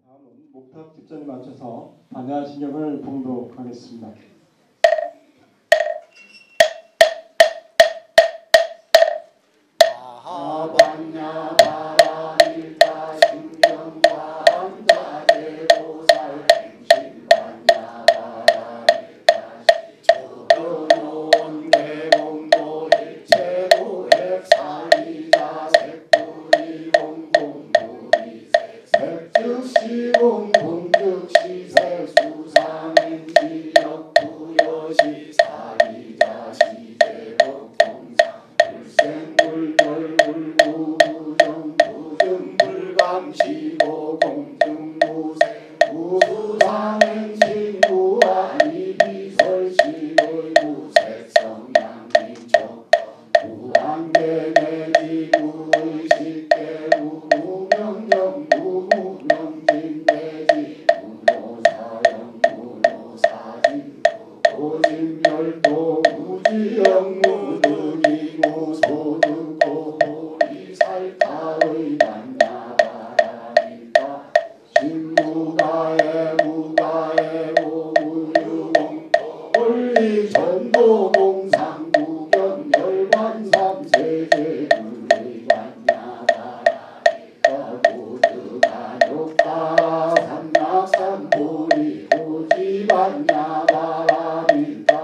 다음은 목탁 뒷전에 맞춰서 반야신경을 봉독하겠습니다. 반야 바라밀다 신경과 한자대보살 행신 반야 바라밀다 조변온 대공도 일체도 핵사이자 색불이 공공불이 색즉시공 공즉시 색수상인지 역부여시 사이자 시제법 공상 불생불멸 불구부정 부증불감시고 공증무생 무수상행신 무아니 비설시의 무색성양민촉 무한계내지 무의식계 무무명령 무무명진내지 무노사형 무노사진 무고진멸도 무지영 무득이 무소득고 보리살타의 만나바라밀다 신무가에 무가에 오무유공포 원리전도 공상구견 열반삼세제 불의반야바라밀다 고득안욕다 삼락삼보리 고지반야바라밀다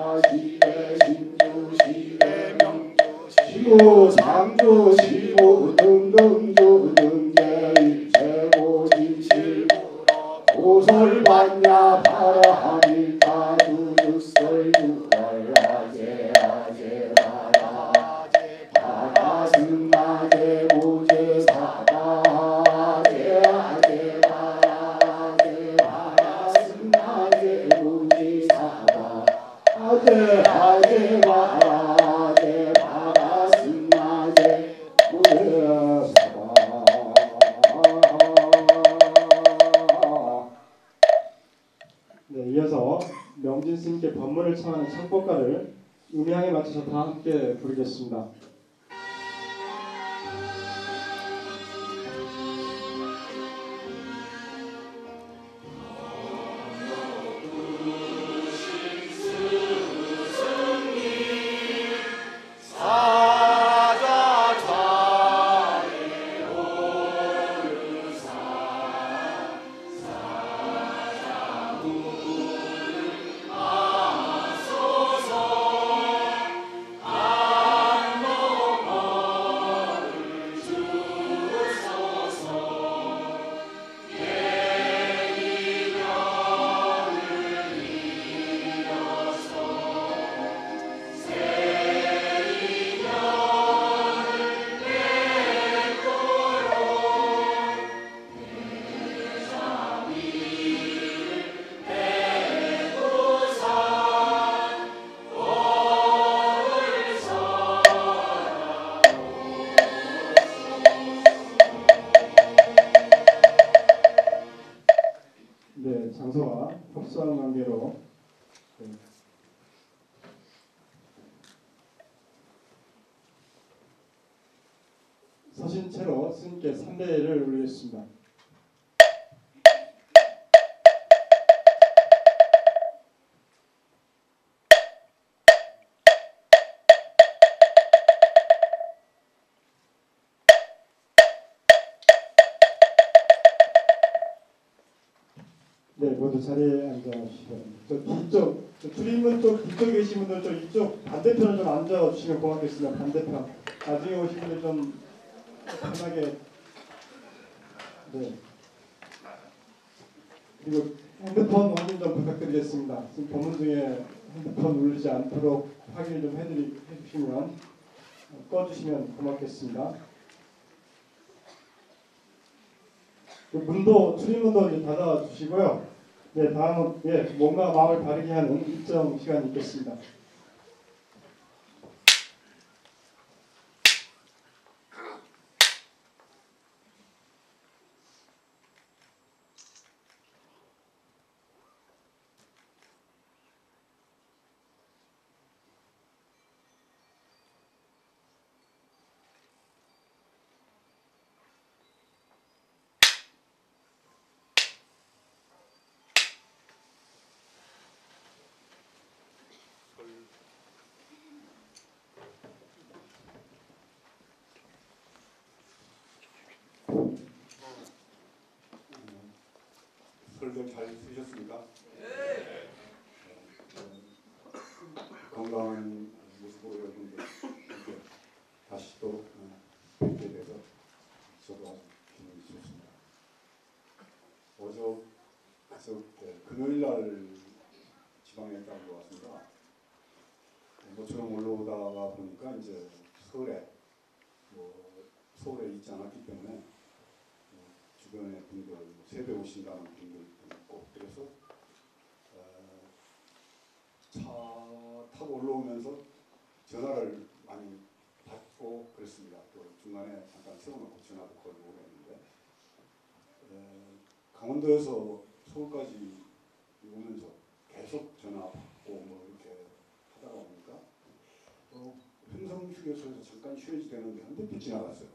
시고 상조 시고 등등조 등제일체고 진실무로 고설반야 바라밀다 주득설 유월아제 아제 바라제 바라승아제 모제 사바제 아제 바라제 바라승아제 모제 사바 아제 아제 바라제 바라승아제 모제 사바. 네, 이어서 명진 스님께 법문을 청하는 창법가를 음향에 맞춰서 다 함께 부르겠습니다. 네, 장소와 협소한 관계로 서신 채로 스님께 삼배를 올리겠습니다. 네, 모두 자리에 앉아주시고 저 뒤쪽, 저 출입문 쪽 뒤쪽에 계신 분들 좀 이쪽 반대편을 좀 앉아주시면 고맙겠습니다. 반대편. 나중에 오신 분들 좀 편하게. 네. 그리고 핸드폰 확인 좀 부탁드리겠습니다. 지금 법문 중에 핸드폰 울리지 않도록 확인을 좀 해주시면 꺼주시면 고맙겠습니다. 문도 출입문도 이제 닫아주시고요. 네, 다음은 몸과 마음을 바르게 하는 입정 시간이 있겠습니다. 설들 잘 쓰셨습니까? 건강한 모습으로 여러분들 이렇게 다시 또 뵙게 돼서 저도 아주 기분이 좋습니다. 그저 금요일 날 지방에 있다고 왔습니다. 모처럼 올라오다가 보니까 이제 서울에 있지 않았기 때문에 주변의 분들, 새벽 오신다는 분들도 있고 그래서 차 타고 올라오면서 전화를 많이 받고 그랬습니다. 또 중간에 잠깐 세워놓고 전화도 걸고 그랬는데 강원도에서 서울까지 오면서 계속 전화 받고 뭐 이렇게 하다가 보니까 횡성 휴게소에서 잠깐 쉬어야지 되는데 한대표 지나갔어요.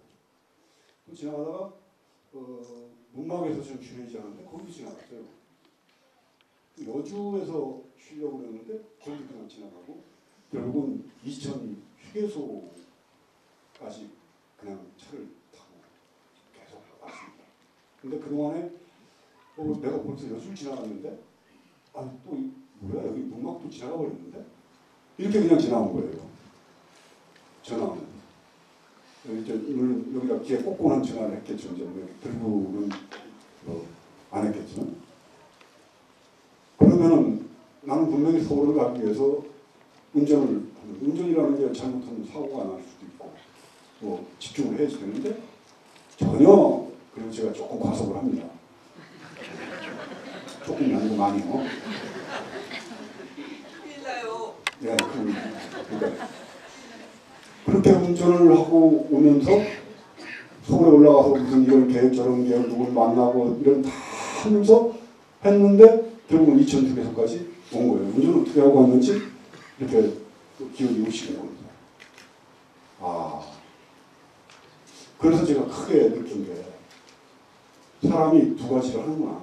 또 지나가다가 문막에서 좀 쉬어야지 하는데 거기 지나갔어요. 여주에서 쉬려고 그랬는데 거기 그냥 지나가고 결국은 이천 휴게소까지 그냥 차를 타고 계속 왔습니다. 근데 그동안에 내가 벌써 여주를 지나갔는데 또 뭐야 여기 문막도 지나가 버렸는데 이렇게 그냥 지나온 거예요. 전화는 물론 여기다 귀에 꽂고는 전화를 했겠죠. 이제 들고는 안 했겠죠. 그러면은 나는 분명히 서울을 가기 위해서 운전이라는 게 잘못하면 사고가 날 수도 있고 뭐 집중을 해야지 되는데 전혀 그리고 제가 조금 과속을 합니다. 조금이 아니고 많이요. 네, 그러니까 그렇게 운전을 하고 오면서 서울에 올라가서 무슨 이런 계획 저런 계획 누굴 만나고 이런 다 하면서 했는데 결국은 이천 휴게소까지 온 거예요. 운전을 어떻게 하고 왔는지 이렇게 기억이 오시는 겁니다. 그래서 제가 크게 느낀 게 사람이 두 가지를 하는구나.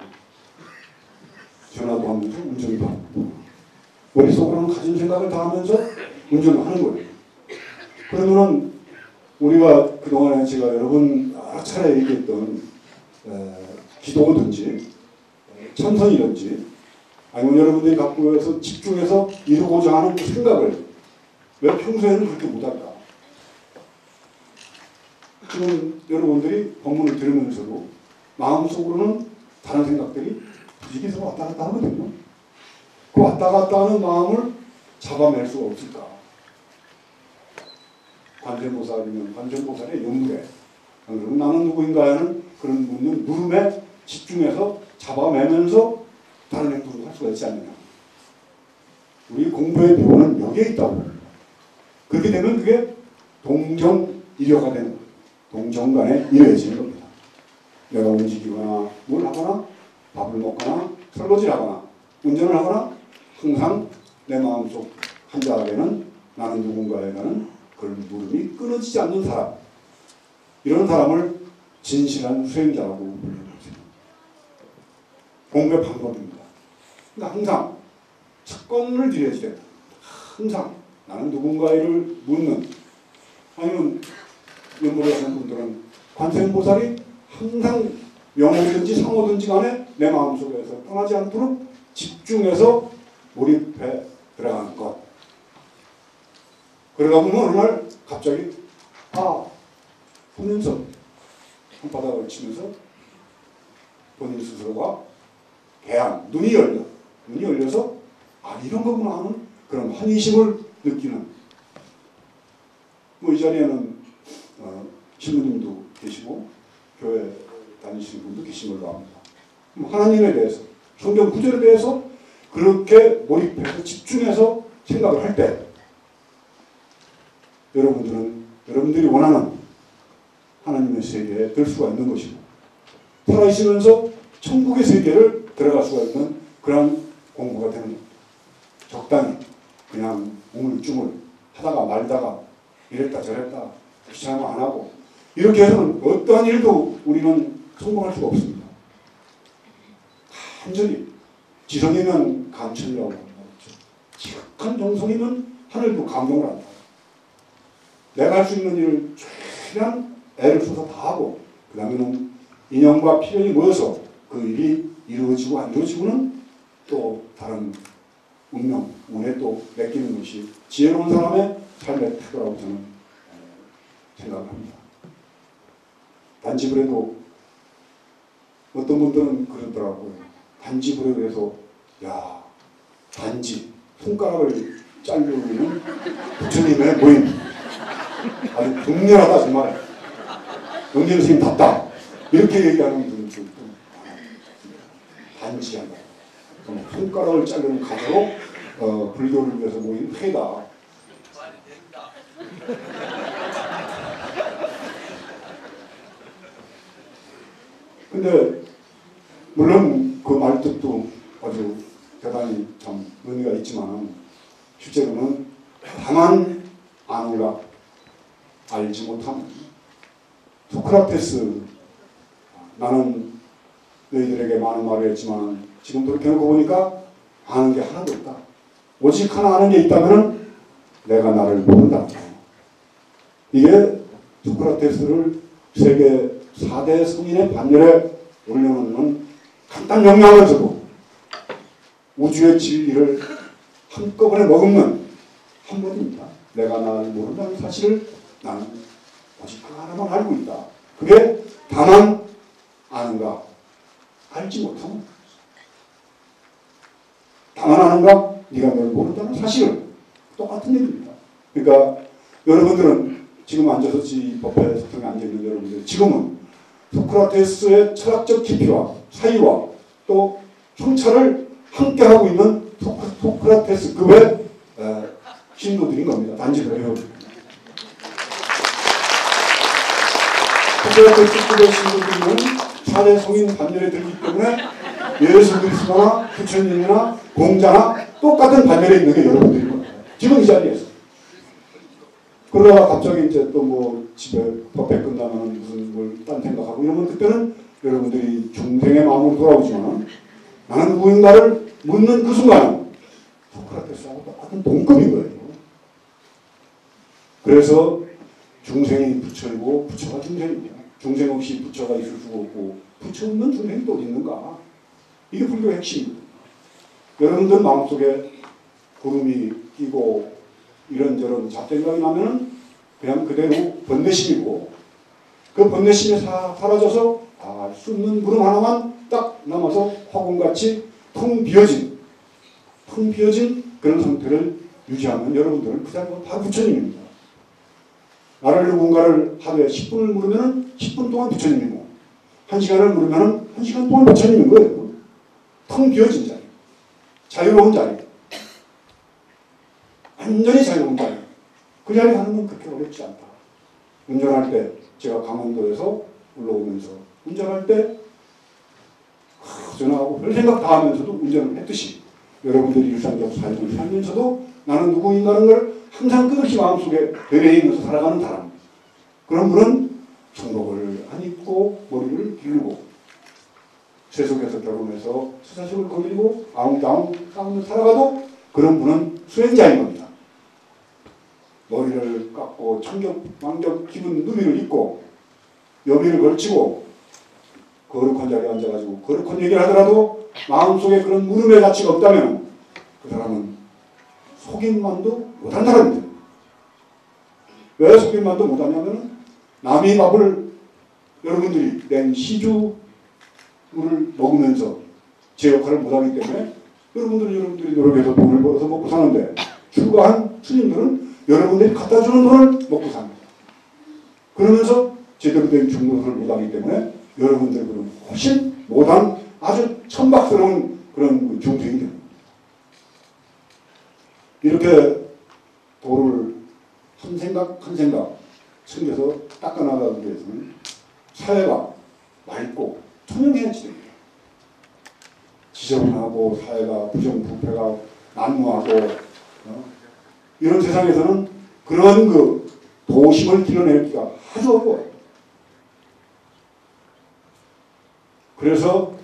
전화도 하면서 운전도 하고 머릿속으로는 가진 생각을 다 하면서 운전을 하는 거예요. 그러면은 우리가 그동안에 제가 여러 차례 얘기했던 기도든지 참선이든지 아니면 여러분들이 갖고 해서 집중해서 이루고자 하는 그 생각을 왜 평소에는 그렇게 못할까? 지금 여러분들이 법문을 들으면서도 마음속으로는 다른 생각들이 부지기서 왔다 갔다 하거든요. 그 왔다 갔다 하는 마음을 잡아낼 수가 없을까? 관세음보살이면 관세음보살의 연물에 그럼 나는 누구인가 하는 그런 묻는 물음에 집중해서 잡아내면서 다른 행동을 할 수가 있지 않느냐. 우리 공부의 비밀은 여기에 있다고 합니다. 그렇게 되면 그게 동정일여가 되는 거예요. 동정간에 이루어지는 겁니다. 내가 움직이거나 뭘 하거나 밥을 먹거나 설거지를 하거나 운전을 하거나 항상 내 마음속 한자락에는 나는 누군가에 대한 그런 물음이 끊어지지 않는 사람, 이런 사람을 진실한 수행자라고 부르는 거죠. 공부의 방법입니다. 그러니까 항상 습관을 들여야지 된다. 항상 나는 누군가를 묻는, 아니면 연구를 하는 분들은 관세음보살이 항상 명호든지 상호든지 간에 내 마음속에서 떠나지 않도록 집중해서 몰입해 들어가는 것. 그러다 보면 어느 날 갑자기 하면서 손바닥을 치면서 본인 스스로가 개안, 눈이 열려서 이런 거구나 하는 그런 환희심을 느끼는, 뭐 이 자리에는 신부님도 계시고 교회 다니시는 분도 계신 걸로 압니다. 하나님에 대해서, 성경 구절에 대해서 그렇게 몰입해서 집중해서 생각을 할 때 여러분들이 원하는 하나님의 세계에 들 수가 있는 것이고 살아있으면서 천국의 세계를 들어갈 수가 있는 그런 공부가 되는 겁니다. 적당히 그냥 우물쭈물 하다가 말다가 이랬다 저랬다 귀찮으면 안 하고 이렇게 해서는 어떠한 일도 우리는 성공할 수가 없습니다. 완전히 지성이면 감천이라고 합니다. 지극한 정성이면 하늘도 감동을 한다. 내가 할 수 있는 일을 최대한 애를 써서 다 하고 그 다음에는 인연과 필연이 모여서 그 일이 이루어지고 안 이루어지고는 또 다른 운명, 운에 또 맡기는 것이 지혜로운 사람의 삶의 태도라고 저는 생각을 합니다. 단지불에도 어떤 분들은 그러더라고요. 단지불에 해서 야 단지 손가락을 자르는 부처님의 모임 아주 격렬하다 정말 영진 선생님답다 이렇게 얘기하는 분들도 있고 단지한다 손가락을 자르는 가지로 불교를 위해서 모인 회다. 근데 물론 그 말뜻도 아주 대단히 참 의미가 있지만 실제로는 다만 아는가 알지 못함. 소크라테스 나는 너희들에게 많은 말을 했지만 지금 돌이켜놓고 보니까 아는 게 하나도 없다. 오직 하나 아는 게 있다면 내가 나를 모른다. 이게 소크라테스를 세계 4대 성인의 반열에 올려놓는 간단 명료하면서도 우주의 진리를 한꺼번에 머금는 한 번입니다. 내가 나를 모른다는 사실을 나는 오직 하나만 알고 있다. 그게 다만 아는가 알지 못하면 다만 아는가 네가 널 모른다는 사실을 똑같은 얘기입니다. 그러니까 여러분들은 지금 앉아서 이 법회 석상에 앉아있는 여러분들 지금은 소크라테스의 철학적 깊이와 사이와 또 성찰을 함께하고 있는 소크라테스급의 신도들인 겁니다. 단지불에요. 소크라테스급의 신도들은 4대 성인 반열에 들기 때문에 예수 그리스도나 부처님이나 공자나 똑같은 반열에 있는 게 여러분들인 겁니다. 지금 이 자리에서. 그러다가 갑자기 이제 또 뭐 집에 법회 끝나면 무슨 뭘 딴 생각하고 이러면 그때는 여러분들이 중생의 마음으로 돌아오지만 나는 누구인가를 묻는 그 순간은 소크라테스하고 똑같은 동급인 거예요. 그래서 중생이 부처이고 부처가 중생입니다. 중생 없이 부처가 있을 수가 없고 부처 없는 중생이 또 어디 있는가. 이게 불교의 핵심입니다. 여러분들 마음속에 구름이 끼고 이런저런 잡생각이 나면은 그냥 그대로 번뇌심이고 그 번뇌심이 사라져서 알 수 없는 구름 하나만 딱 남아서 화공같이 텅 비어진 그런 상태를 유지하면 여러분들은 그 자리가 바로 부처님입니다. 나를 누군가를 하루에 10분을 물으면 10분 동안 부처님이고 1시간을 물으면 1시간 동안 부처님인 거예요. 텅 비어진 자리. 자유로운 자리. 완전히 자유로운 자리. 그 자리 가는 건 그렇게 어렵지 않다. 운전할 때 제가 강원도에서 올라오면서 운전할 때 전화하고 별 생각 다 하면서도 운전을 했듯이 여러분들이 일상적 삶을 살면서도 나는 누구인가는 걸 항상 끝없이 마음속에 되뇌이면서 살아가는 사람. 그런 분은 청복을 안 입고 머리를 기르고 세속에서 결혼해서 수사식을 거리고 아웅다웅 싸우면서 살아가도 그런 분은 수행자인 겁니다. 머리를 깎고 청격, 망격, 기분 누비를 입고 여비를 걸치고 거룩한 자리에 앉아가지고 거룩한 얘기를 하더라도 마음속에 그런 물음의 가치가 없다면 그 사람은 속임만도 못한 사람입니다. 왜 속임만도 못하냐면 남의 밥을 여러분들이 낸 시주를 먹으면서 제 역할을 못하기 때문에 여러분들이 노력해서 돈을 벌어서 먹고 사는데 출가한 스님들은 여러분들이 갖다 주는 돈을 먹고 삽니다. 그러면서 제대로 된 중노릇을 못하기 때문에 여러분들은 훨씬 못한 아주 천박스러운 그런 중생이 됩니다. 이렇게 도를 한 생각 한 생각 챙겨서 닦아나가기 위해서는 사회가 맑고 투명해야지 됩니다. 지저분하고 사회가 부정부패가 난무하고 이런 세상에서는 그런 그 도심을 길러내기가 아주 어려워요. 그래서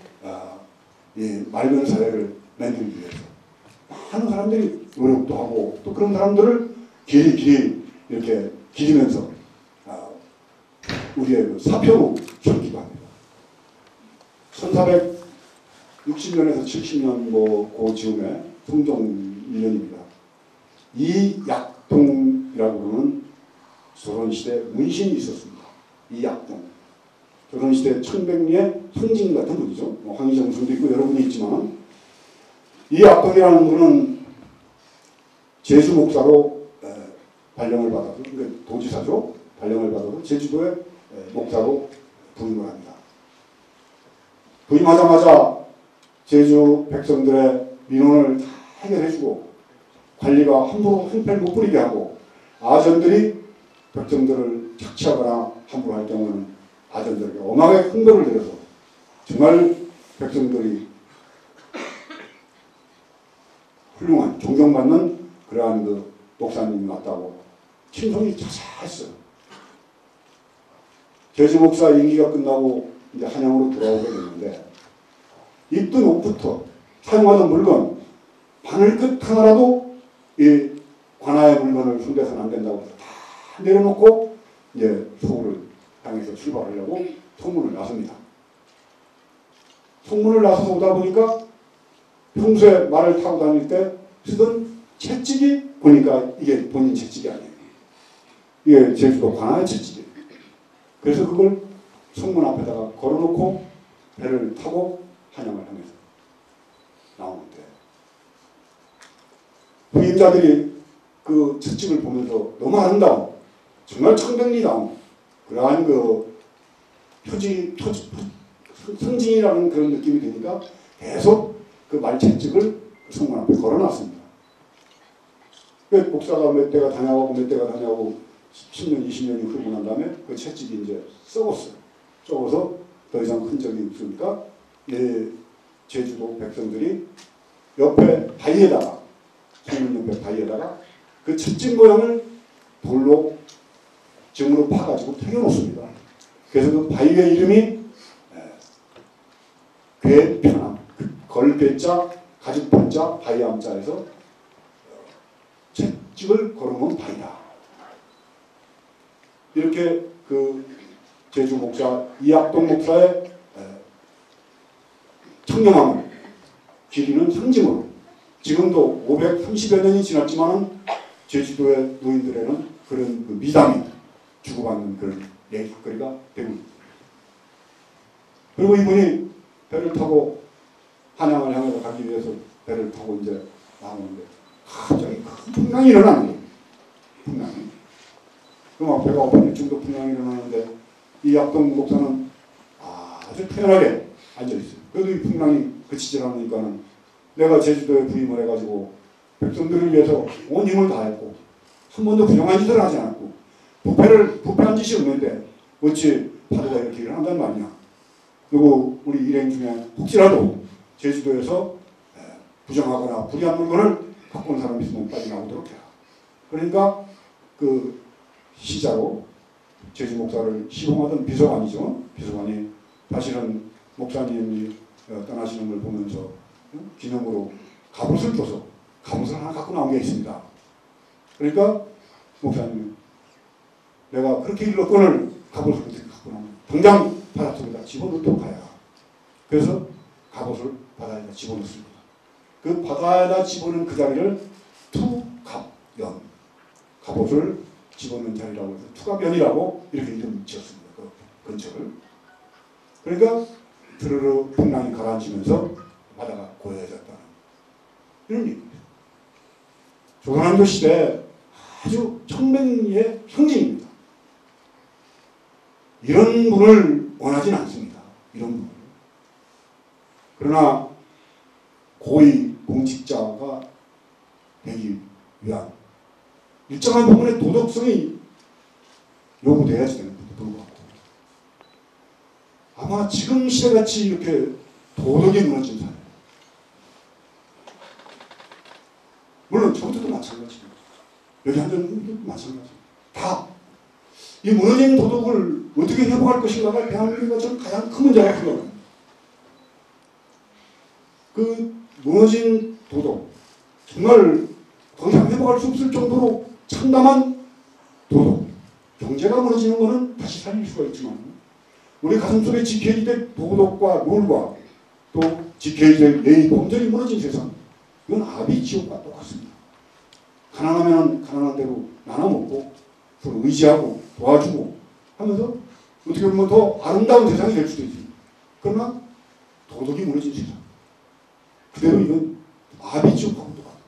이 맑은 사회를 만들기 위해서 많은 사람들이 노력도 하고 또 그런 사람들을 길이 이렇게 기리면서 우리의 그 사표로 적기도 합니다. 1460년에서 70년 그 즈음에 성종 1년입니다. 이약동이라고 그러는 조선시대 문신이 있었습니다. 이약동. 조선시대 청백리의 상징 같은 분이죠. 황희정승도 있고 여러분이 있지만 이약동이라는 분은 제주 목사로 발령을 받아서, 그러니까 도지사죠. 발령을 받아서 제주도의 목사로 부임을 합니다. 부임하자마자 제주 백성들의 민원을 다 해결해주고 관리가 함부로 한패를 못 부리게 하고 아전들이 백성들을 착취하거나 함부로 할 경우는 아전들에게 엄하게 흥벌을 내려서 정말 백성들이 훌륭한 존경받는 그러한 그 목사님이 맞다고 칭송이 자자했어요. 제주 목사 임기가 끝나고 이제 한양으로 돌아오게 됐는데 입던 옷부터 사용하던 물건 바늘끝 하나라도 이 관아의 물건을 손대서는 안 된다고 해서 다 내려놓고 이제 서울을 향해서 출발하려고 소문을 나섭니다. 소문을 나서서 오다 보니까 평소에 말을 타고 다닐 때 쓰던 채찍이 보니까 이게 본인 채찍이 아니에요. 이게 제주도 관아의 채찍이에요. 그래서 그걸 성문 앞에다가 걸어놓고 배를 타고 한양을 향해서 나오는데 부임자들이 그 채찍을 보면서 너무 아름다운 정말 청백리다운 그러한 그 상징이라는 그런 느낌이 드니까 계속 그 말채찍을 성문 앞에 걸어놨습니다. 목사가 몇 대가 다녀가고 몇 대가 다녀가고 10년, 20년이 흐르고 난 다음에 그 채찍이 이제 썩었어요. 썩어서 더 이상 흔적이 없으니까 제주도 백성들이 옆에 바위에다가 성문 옆에 바위에다가 그 채찍 모양을 돌로 점으로 파가지고 새겨놓습니다. 그래서 그 바위의 이름이 괴편암, 걸괴자, 가죽편자, 바위암자에서 채찍을 걸어놓은 바위다. 이렇게 그 제주 목사 이약동 목사의 청렴함을 기리는 상징으로 지금도 530여 년이 지났지만 제주도의 노인들에는 그런 그 미담이 주고받는 그런 얘기거리가 되고 있습니다. 그리고 이분이 배를 타고 한양을 향해서 가기 위해서 배를 타고 이제 나오는데 갑자기 큰 풍랑이 일어나는 거예요. 풍랑이. 그럼 배가 엎어질 정도 풍랑이 일어나는데 이 약동 목사는 아주 편하게 앉아있어요. 그래도 이 풍랑이 그치질 않으니까는 내가 제주도에 부임을 해가지고 백성들을 위해서 온 힘을 다했고 한 번도 부정한 짓을 하지 않았고 부패한 짓이 없는데 어찌 파도가 이렇게 일어난단 말이냐. 그리고 우리 일행 중에 혹시라도 제주도에서 부정하거나 불의한 물건을 갖고 온 사람이 있으면 빨리 나오도록 해라. 그러니까 그 시자로 제주 목사를 시봉하던 비서관이죠. 비서관이 사실은 목사님이 떠나시는 걸 보면서 기념으로 갑옷을 줘서 갑옷을 하나 갖고 나온 게 있습니다. 그러니까 목사님이 내가 그렇게 일렀건을 갑옷을 그렇게 갖고 나오면 당장 바닷속에다 집어넣도록 하야. 그래서 갑옷을 바다에다 집어넣습니다. 그 바다에다 집어넣은 그 자리를 투갑연, 갑옷을 집어넣은 자리라고 해서 투갑연이라고 이렇게 이름 지었습니다. 그 근처를. 그러니까 드르르 풍랑이 가라앉으면서 바다가 고요해졌다는 이런 얘기입니다. 조선왕조 시대 아주 청백리의 상징입니다. 이런 분을 원하진 않습니다. 이런 분을. 그러나 고위 공직자가 되기 위한 일정한 부분의 도덕성이 요구돼야지 되는 것도 불구하고 아마 지금 시대같이 이렇게 도덕이 무너진 사회 물론 저부터도 마찬가지입니다. 여기 앉은 분들도 마찬가지입니다. 다 이 무너진 도덕을 어떻게 회복할 것인가가 대한민국과 전 가장 큰 문제라고 생각합니다. 그 무너진 도덕 정말 더 이상 회복할 수 없을 정도로 참담한 도덕 경제가 무너지는 것은 다시 살릴 수가 있지만 우리 가슴속에 지켜야 될 도덕과 룰과 또 지켜야 될 예의 범절이 무너진 세상, 이건 아비 지옥과 똑같습니다. 가난하면 가난한 대로 나눠 먹고 서로 의지하고 도와주고 하면서 어떻게 보면 더 아름다운 세상이 될 수도 있습니다. 그러나 도덕이 무너진 세상, 그대로 이건 아비 지옥하고 똑같고,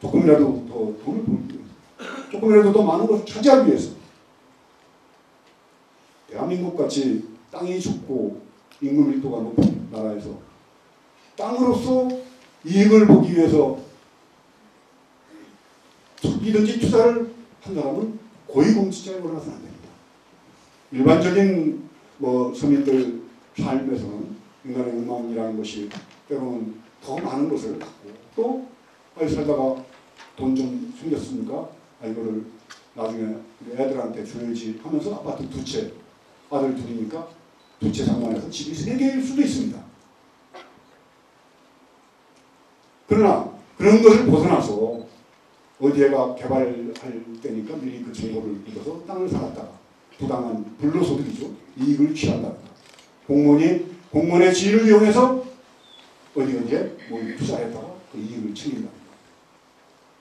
조금이라도 더 돈을 벌기 위해서, 조금이라도 더 많은 것을 차지하기 위해서, 대한민국같이 땅이 좁고 인구 밀도가 높은 나라에서 땅으로서 이익을 보기 위해서 투기든지 투자를 한 사람은 고위공직자에 올라가서는 안 됩니다. 일반적인 서민들 삶에서는 인간의 욕망이라는 것이 때로는 더 많은 것을 갖고 또 살다가 돈 좀 생겼으니까 이거를 나중에 애들한테 줘야지 하면서 아파트 두 채, 아들 둘이니까 두 채 상관해서 집이 3개일 수도 있습니다. 그러나 그런 것을 벗어나서 어디에가 개발할 때니까 미리 그 정보를 얻어서 땅을 사갔다가 부당한 불로소득이죠. 이익을 취한다. 공무원의 지위를 이용해서 어디에 투자했다가 그 이익을 챙긴다.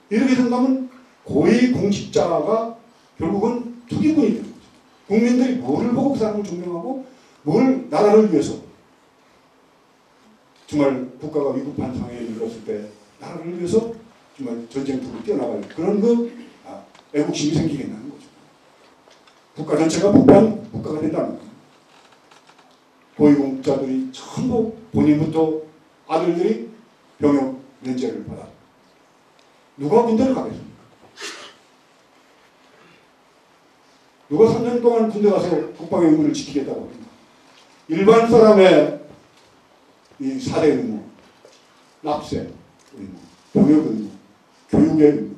이렇게 된다면 고위공직자가 결국은 투기꾼이 되는 거죠. 국민들이 뭐를 보고 그 사람을 존경하고 뭘 나라를 위해서, 정말 국가가 위급한 상황에 이르렀을 때 나라를 위해서 정말 전쟁터로 뛰어나갈 그런 애국심이 생기겠다는 거죠. 국가 전체가 부패한 국가가 된다는 거죠. 고위공직자들이 전부 본인부터 아들들이 병역 면제를 받아. 누가 군대를 가겠습니까? 누가 3년 동안 군대 가서 국방의 의무를 지키겠다고 합니다. 일반 사람의 이 4대 의무, 납세 의무, 병역 의무, 교육의 의무,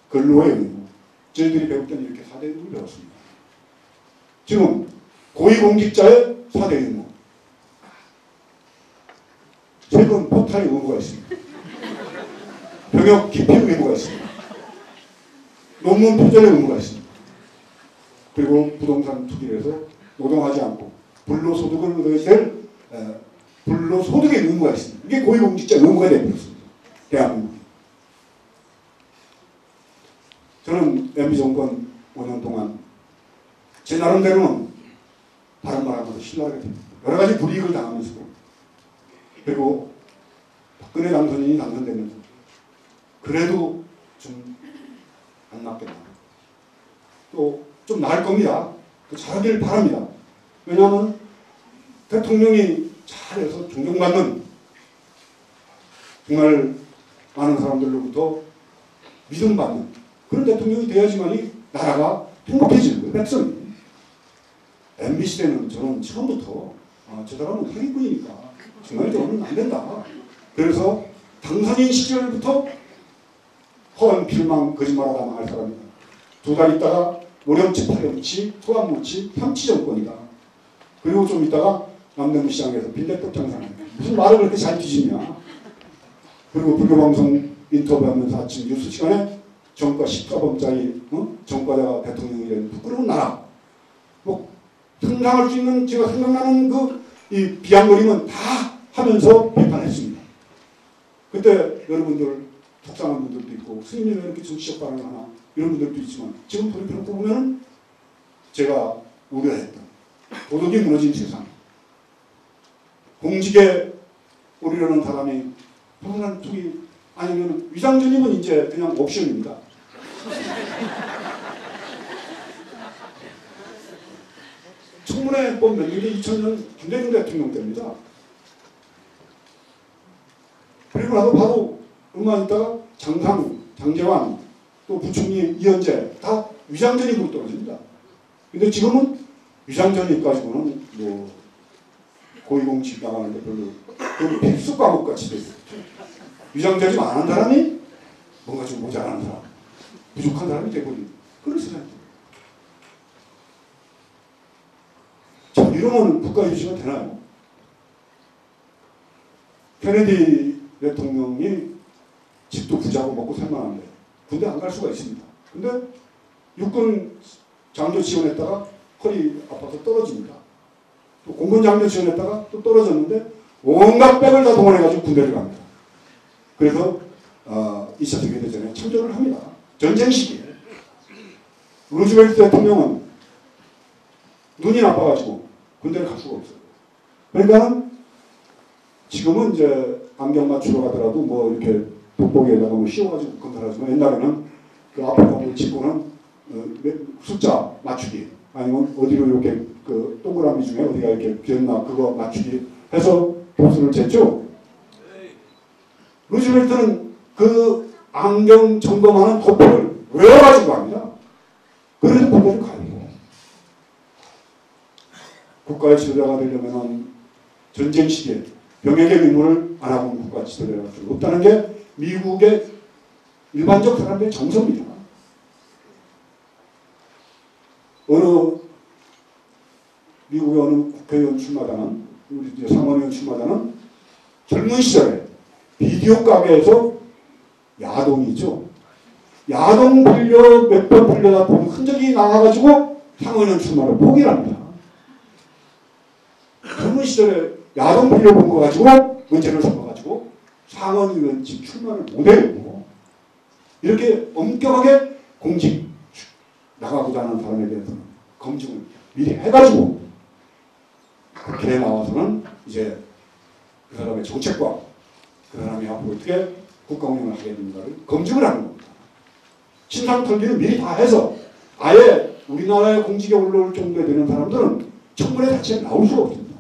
근로의 의무, 저희들이 배울 때는 이렇게 4대 의무를 배웠습니다. 지금 고위공직자의 4대 의무, 세금 포탈의 의무가 있습니다. 병역 기피 의무가 있습니다. 논문 표절의 의무가 있습니다. 그리고 부동산 투기를 해서 노동하지 않고 불로소득을 얻어야 될 불로소득의 의무가 있습니다. 이게 고위공직자 의무가 되어버렸습니다. 대한민국이. 저는 MB 정권 5년 동안 제 나름대로는 다른 말하고도 신뢰하게 됩니다. 여러 가지 불이익을 당하면서도, 그리고 박근혜 당선인이 당선되면서 그래도 좀 안 낫겠다. 또 좀 나을 겁니다. 잘하길 바랍니다. 왜냐하면 대통령이 잘해서 존경받는, 정말 많은 사람들로부터 믿음받는 그런 대통령이 돼야지만이 나라가 행복해지는 거예요. 백성이. MB 시대는 저는 처음부터 저 사람은 사기꾼이니까 정말 저는 안 된다. 그래서 당선인 시절부터 허언, 필망, 거짓말하다 망할 사람이다. 2달 있다가 오렴치, 파렴치, 토함무치, 삼치 정권이다. 그리고 좀 있다가 남대문 시장에서 빈대떡 장사하는, 무슨 말을 그렇게 잘 뒤집냐. 그리고 불교방송 인터뷰하면서 아침 뉴스 시간에 정과 14범짜리 정과자가 대통령이 된 부끄러운 나라. 상상할 수 있는, 제가 생각나는 이 비아무림은 다 하면서 비판했습니다. 그때 여러분들 속상한 분들도 있고, 스님이 왜 이렇게 정치적 발언을 하나, 이런 분들도 있지만, 지금 돌이켜놓고 보면은 제가 우려했던 도덕이 무너진 세상, 공직에 오르려는 사람이 부동산 투기 아니면 위장전입은 이제 그냥 옵션입니다. 청문회법 몇 년에 2000년 김대중 대통령 때입니다. 그리고 나서 바로 얼마 있다가 장상우, 장제환, 또 부총리 이현재 다 위장전입으로 떨어집니다. 근데 지금은 위장전입 가지고는 고위공직 나가는데 별로 필수 과목 같이 돼 있어요. 위장전입 안 한 사람이 뭔가 좀 모자라는 사람, 부족한 사람이 되버린 그런 세상입니다. 자, 이러면 국가 유지가 되나요? 케네디 대통령이 집도 부자고 먹고 살만한데 군대 안 갈 수가 있습니다. 근데 육군 장교 지원했다가 허리 아파서 떨어집니다. 또 공군장교 지원했다가 또 떨어졌는데 온갖 백을 다 동원해가지고 군대를 갑니다. 그래서 2차 세계대전에 참전을 합니다. 전쟁 시기에. 루즈벨트 대통령은 눈이 나빠가지고 군대를 갈 수가 없어요. 그러니까 지금은 이제 안경 맞추러 가더라도 뭐 이렇게 돋보기에다가 뭐 씌워가지고 건설하지만 옛날에는 그 앞에 가면 짚고는 숫자 맞추기 아니면 어디로 이렇게 그 동그라미 중에 어디가 이렇게 비었나 그거 맞추기 해서 보수를 쟀죠. 루즈벨트는 그 안경 점검하는 도표를 외워가지고 갑니다. 그래서 군대를 가요. 국가의 지도자가 되려면 전쟁 시기에 병역의 의무를 안 하고 국가 지도자가 될 수 없다는 게 미국의 일반적 사람들의 정서입니다. 미국의 어느 국회의원 출마자는, 우리 이제 상원의원 출마자는 젊은 시절에 비디오 가게에서 야동이 있죠. 야동 몇 번 빌려다 본 흔적이 나와가지고 상원의원 출마를 포기를 합니다. 젊은 시절에 야동 빌려본 거 가지고 문제를 삼아가지고 상원의원직 출마를 못해요. 이렇게 엄격하게 공직 나가고자 하는 사람에 대해서는 검증을 미리 해가지고 국회에 나와서는 이제 그 사람의 정책과 그 사람이 앞으로 어떻게 국가 운영을 하게 되는가를 검증을 하는 겁니다. 신상 털기를 미리 다 해서 아예 우리나라의 공직에 올라올 정도에 되는 사람들은 청문회 자체에 나올 수가 없습니다.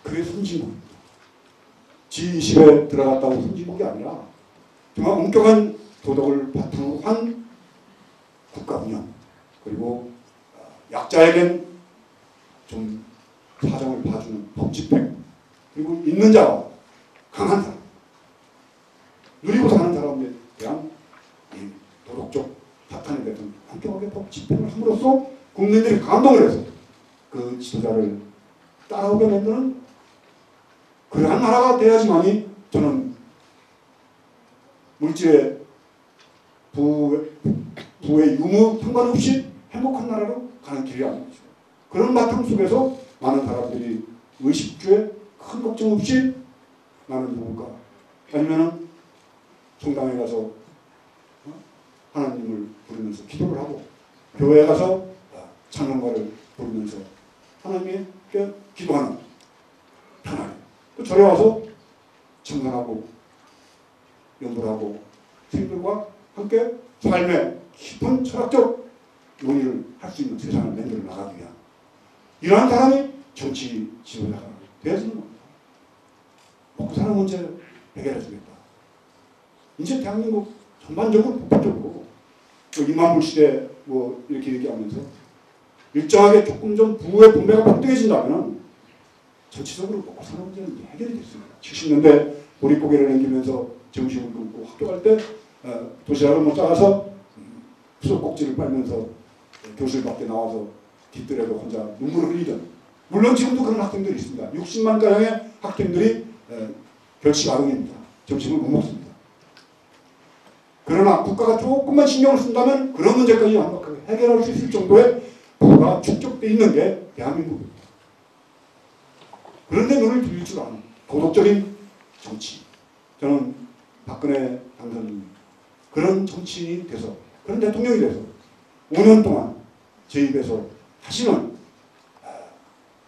그게 선진국입니다. G20에 들어갔다고 선진국이 아니라 정말 엄격한 도덕을 바탕으로 한 국가 운영, 그리고 약자에겐 좀 사정을 봐주는 법 집행, 그리고 있는 자와 강한 사람, 누리고 사는 사람에 대한 이 도덕적 사탄에 대해서 엄격하게 법 집행을 함으로써 국민들이 감동을 해서 그 지도자를 따라오게 만드는 그러한 나라가 돼야지만이 저는 물질의 부의 유무 상관없이 행복한 나라로 가는 길이 아니죠. 그런 바탕 속에서 많은 사람들이 의식주에 큰 걱정 없이 나는 누굴까? 아니면 성당에 가서 하나님을 부르면서 기도를 하고 교회에 가서 찬송가를 부르면서 하나님께 기도하는 편하게 또 절에 와서 청산하고 연불하고 생들과 함께 삶의 깊은 철학적 논의를 할 수 있는 세상을 만들어 나가기 위한 이러한 사람이 정치 지도자가 되어지는 겁니다. 먹고 사는 문제 해결해 주겠다. 이제 대한민국 전반적으로 복합적으로 이만불 시대 뭐 이렇게 얘기하면서 일정하게 조금 좀 부의 분배가 폭등해진다면 전체적으로 먹고 사는 문제는 해결이 됐습니다. 70년대 보릿고개를 남기면서 정신을 끊고 학교 갈 때 도시락을 못 싸가서 수도꼭지를 빨면서 교실 밖에 나와서 뒷뜰에도 혼자 눈물을 흘리던, 물론 지금도 그런 학생들이 있습니다. 60만 가량의 학생들이 결식 아동입니다. 점심을 못 먹습니다. 그러나 국가가 조금만 신경을 쓴다면 그런 문제까지 완벽하게 해결할 수 있을 정도의 부가 축적되어 있는 게 대한민국입니다. 그런데 눈을 들릴 줄 아는 도덕적인 정치. 저는 박근혜 당선인 그런 정치인이 돼서, 그런 대통령이 돼서 5년 동안 제 입에서 다시는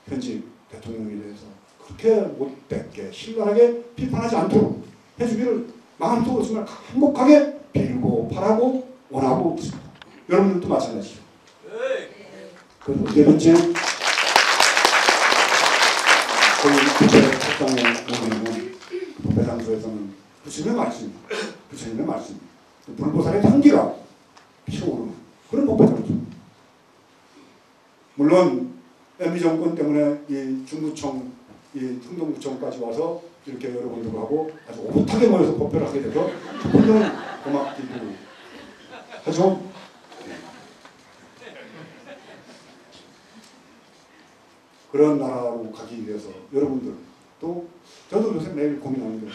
현직 대통령에 대해서 그렇게 못되게 신랄하게 비판하지 않도록 해주기를 마음속으로 정말 행복하게 빌고 바라고 원하고 있습니다. 여러분들도 마찬가지죠. 그래서 언제든지 저희 국회 책상에 오면 법회장소에서는 부처님의 말씀, 부처님의 말씀, 불보살의 향기가 피어오르는 그런 법회장소. 물론 MB 정권 때문에 이 중구청, 이 충동구청까지 와서 이렇게 여러분들하고 아주 오붓하게 모여서 법회를 하게 돼서 그분들은 고맙기도 하죠. 그런 나라로 가기 위해서 여러분들 또 저도 요새 매일 고민하는데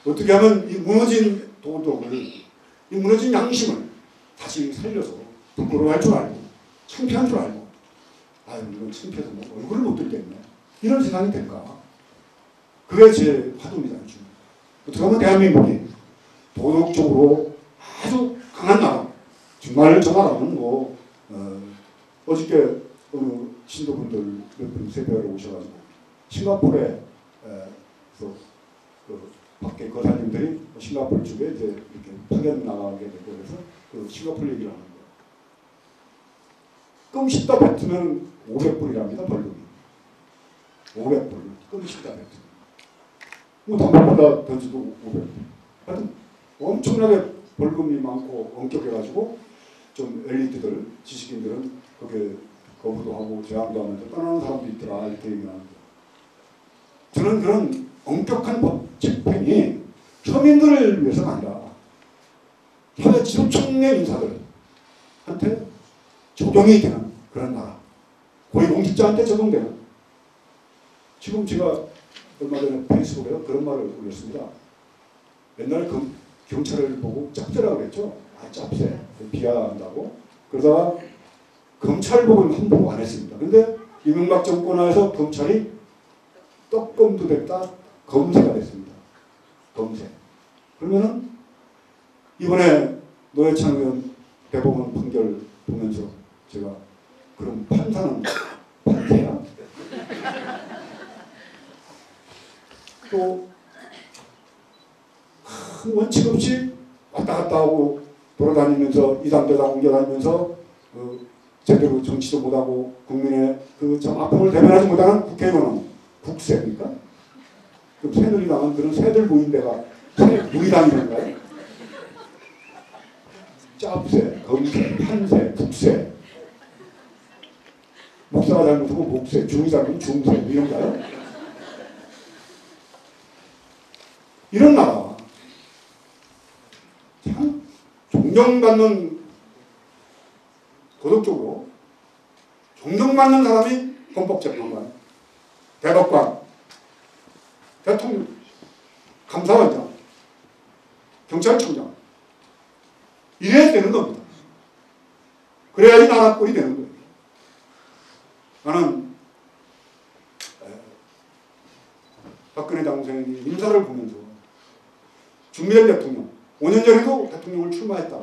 어떻게 하면 이 무너진 도덕을, 이 무너진 양심을 다시 살려서 부끄러워할 줄 알고 창피한 줄 알고 아유 이건 창피해서 뭐 얼굴을 못 들겠네 이런 세상이 될까? 그게 제 화두입니다. 어떻게 보면 대한민국이 도덕적으로 아주 강한 나라 정말 저 나라는 뭐 어저께 어느 신도분들 몇 분 새벽에 오셔가지고 싱가포르에 그 밖에 거사님들이 싱가포르 쪽에 이제 이렇게 파견 나가게 되고 그래서 그 싱가포르 얘기를 하는 거예요. 끔 씹다 뱉으면 500불이랍니다 벌금이. 500불 끔 씹다 뱉으면 뭐 담배보다 던지도 500불. 하여튼 엄청나게 벌금이 많고 엄격해가지고 좀 엘리트들 지식인들은 거기에 거부도 하고 제한도 하면서 떠나는 사람도 있더라 이렇게 얘기하는데 저는 그런 엄격한 법 집행이 서민들을 위해서가 아니라 사회 지도청의 인사들한테 적용이 되는 그런 나라 고위공직자한테 적용되는 지금 제가 얼마 전에 페이스북에 그런 말을 올렸습니다. 옛날에 경찰을 보고 짭새라고 그랬죠. 아 짭새 비하한다고 그러다가 검찰복을 함부로 안 했습니다. 근데 이명박 정권 하에서 검찰이 떡검도 됐다 검새가 됐습니다. 검새. 그러면은 이번에 노회찬 의원 대법원 판결 보면서 제가 그럼 판사는 판사야? 또 원칙 없이 왔다 갔다 하고 돌아다니면서 이당저당 옮겨다니면서 제대로 정치도 못하고 국민의 그 참 아픔을 대변하지 못하는 국회의원은 국세입니까? 그럼 새누리당은 그런 새들 모인 데가 새누리당이던가요? 짭새, 검새, 판새, 국새 목사가 잘못하면 목새, 중이 잘못하면 중새 이런가요? 이런 나라 참 존경받는 도덕적으로 존경받는 사람이 헌법재판관, 대법관, 대통령, 감사원장, 경찰청장 이래야 되는 겁니다. 그래야지 나라 꼴이 되는 거예요. 나는 박근혜 당선인이 인사를 보면서 준비된 대통령 5년 전에도 대통령을 출마했다.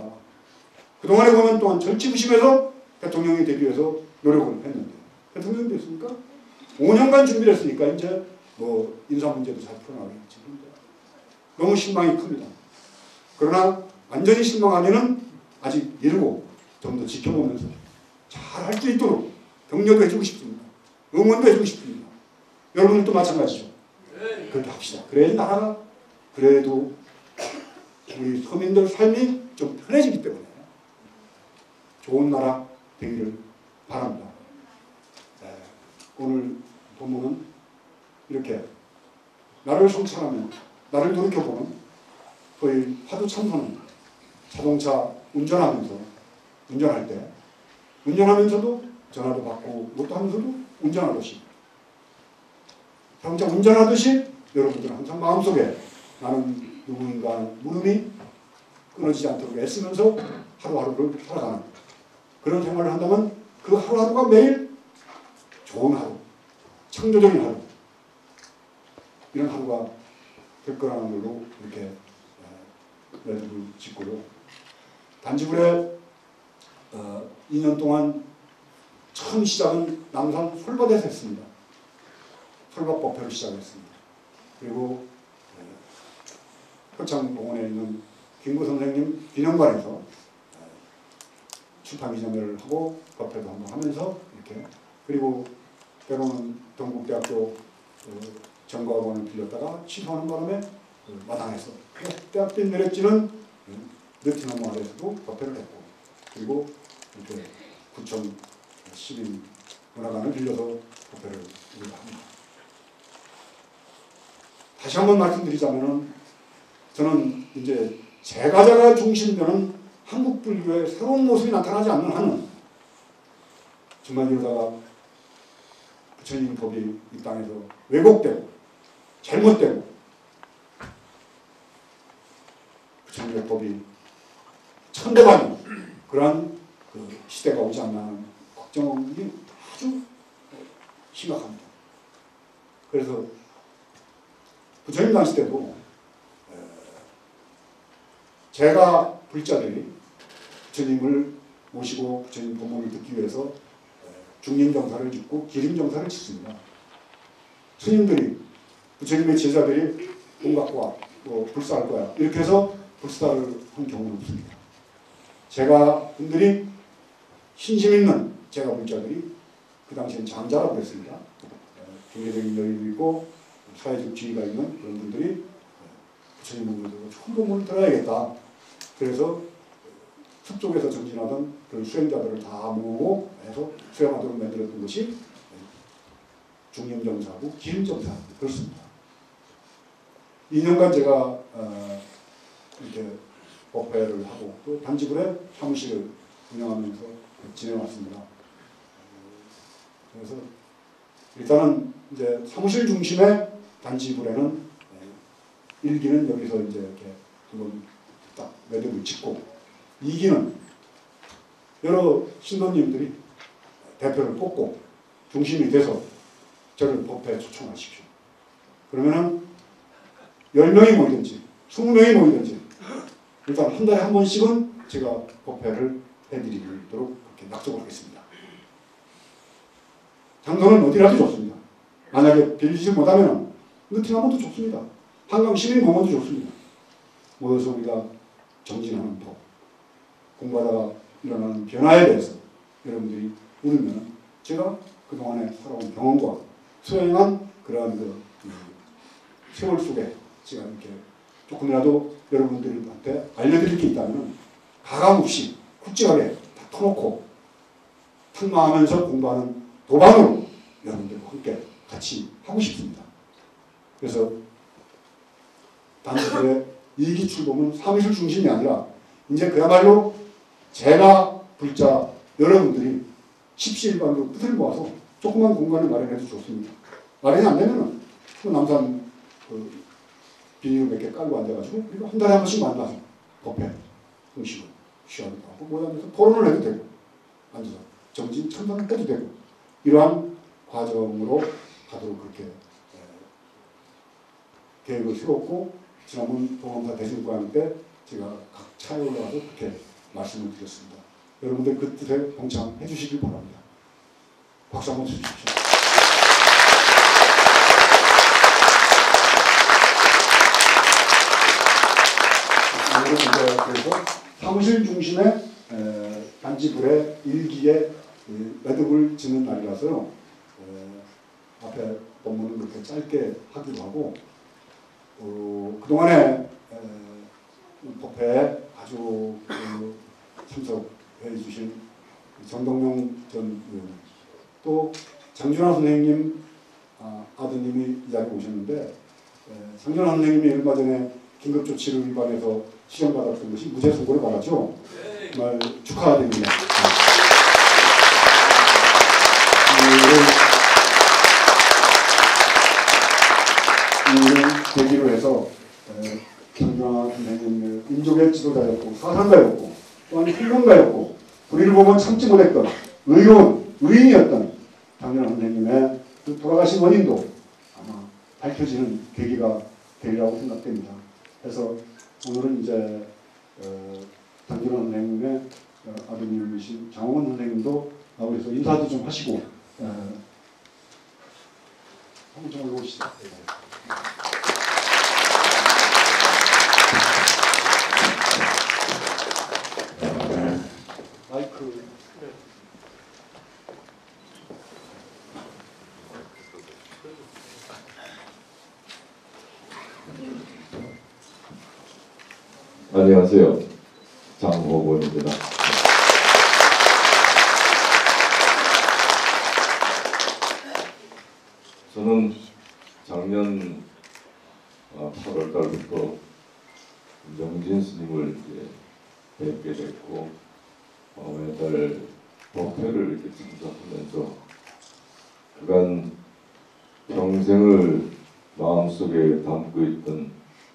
그동안에 보면 또한 절치부심해서 대통령이 되기 위해서 노력을 했는데 대통령이 됐습니까? 5년간 준비를 했으니까 이제 뭐 인사 문제도 잘 풀어나가겠지. 너무 실망이 큽니다. 그러나 완전히 실망하기는 아직 이르고 좀 더 지켜보면서 잘 할 수 있도록 격려도 해주고 싶습니다. 응원도 해주고 싶습니다. 여러분들도 마찬가지죠. 그렇게 합시다. 그래야 나라가 그래도 우리 서민들 삶이 좀 편해지기 때문에 좋은 나라 되기를 바랍니다. 오늘 본문은 이렇게 나를 성찰하며 나를 돌이켜보는 거의 화두 참선은 자동차 운전할 때 운전하면서도 전화도 받고 뭣도 하면서도 운전하듯이 자동차 운전하듯이 여러분들은 항상 마음속에 나는 누구인가 하는 물음이 끊어지지 않도록 애쓰면서 하루하루를 살아가는 그런 생활을 한다면 그 하루하루가 매일 좋은 하루, 창조적인 하루 이런 하루가 될 거라는 걸로 이렇게 매듭을 짓고요. 단지불에 2년 동안 처음 시작은 남산 솔밭에서 했습니다. 솔밭법회를 시작했습니다. 그리고 표창공원에 있는 김구 선생님 기념관에서 출판 기념회를 하고 법회도 한번 하면서 이렇게 그리고 때로는 동국대학교 정과학원을 빌렸다가 취소하는 바람에 마당에서 대학교 내렸지는 느티나무 아래에서도 법회를 했고 그리고 이렇게 구청 시민 문화관을 빌려서 법회를 합니다. 다시 한번 말씀드리자면은 저는 이제 제가자가 중심되는 한국 불교의 새로운 모습이 나타나지 않는 한은 정말 이러다가 부처님 법이 이 땅에서 왜곡되고 잘못되고 부처님의 법이 천대받는 그러한 그 시대가 오지 않나 하는 걱정이 아주 심각합니다. 그래서 부처님 당시 때도 제가 불자들이 부처님을 모시고 부처님 법문을 듣기 위해서 중림정사를 짓고 기림정사를 짓습니다. 스님들이 부처님의 제자들이 돈 갖고 와, 불사할 거야 이렇게 해서 불사를 한 경우는 없습니다. 제가 분들이 신심 있는 제가 불자들이 그 당시엔 장자라고 했습니다. 경제적인 여유도 있고 사회적 지위가 있는 그런 분들이 부처님을 모시고 좋은 법문을 들어야겠다. 그래서 숲속에서 정진하던 그 수행자들을 다 모으고 해서 수행하도록 만들었던 것이 중림정사하고 기림정사 그렇습니다. 2년간 제가 이렇게 법회를 하고 또 단지불에 사무실을 운영하면서 지내왔습니다. 그래서 일단은 이제 사무실 중심의 단지불에는 일기는 여기서 이제 이렇게 한번 딱 매듭을 짓고 2기는 여러 신도님들이 대표를 뽑고 중심이 돼서 저를 법회에 초청하십시오. 그러면은 10명이 모이든지 20명이 모이든지 일단 한 달에 한 번씩은 제가 법회를 해드리도록 그렇게 약속을 하겠습니다. 장소는 어디라도 좋습니다. 만약에 빌리지 못하면 느티나무도 좋습니다. 한강 시민공원도 좋습니다. 모여서 우리가 정진하는 법, 공부하다가 일어나는 변화에 대해서 여러분들이 물으면 제가 그동안에 살아온 경험과 수행한 그러한 그 세월 속에 제가 이렇게 조금이라도 여러분들한테 알려드릴 게 있다면 가감없이 굵직하게 다 터놓고 탁마하면서 공부하는 도반으로 여러분들과 함께 같이 하고 싶습니다. 그래서 단지의 일기출범은 사무실 중심이 아니라 이제 그야말로 제가 불자 여러분들이 십시일반으로 뜻을 모아서 조그만 공간을 마련해도 좋습니다. 마련이 안 되면은 남산 비닐 몇 개 깔고 앉아가지고 우리가 한 달에 한 번씩 만나서 법회, 공식을 쉬어도 하고 모여 앉아서 토론을 해도 되고 앉아서 정진 천당을 해도 되고 이러한 과정으로 가도록 그렇게 계획을 세웠고 지난번 동암사 대승과학 때 제가 각 차에 올라가서 그렇게 말씀을 드렸습니다. 여러분들 그 뜻에 동참해 주시길 바랍니다. 박수 한번 주십시오. 그래서 사무실 중심의 단지불의 일기에 매듭을 짓는 날이라서 앞에 법문은 그렇게 짧게 하기도 하고 그동안에 법회에 아주 참석해 주신 정동영 전 의원 또 장준하 선생님 아드님이 이 자리에 오셨는데 장준하 선생님이 얼마 전에 긴급조치를 위반해서 시정받았던 것이 무죄 선고를 받았죠. 정말 축하드립니다. 이런 계기로 해서 장준하 선생님을 민족의 지도자였고 사상가였고 또한 훌륭가였고 우리를 보면 참지 못했던 의로운 의인이었던 장준하 선생님의 그 돌아가신 원인도 아마 밝혀지는 계기가 되리라고 생각됩니다. 그래서 오늘은 이제 장준하 선생님의 아드님이신 장홍원 선생님도 나오셔서 인사도 좀 하시고 한번 좀 올라오시죠. 마이크. 안녕하세요. 장호곤입니다. 저는 작년 8월 달부터 명진 스님을 이제 뵙게 됐고 매달 법회를 이렇게 참석하면서 그간 평생을 마음속에 담고 있던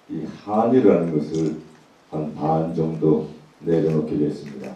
이 한이라는 것을 한 반 정도 내려놓게 됐습니다.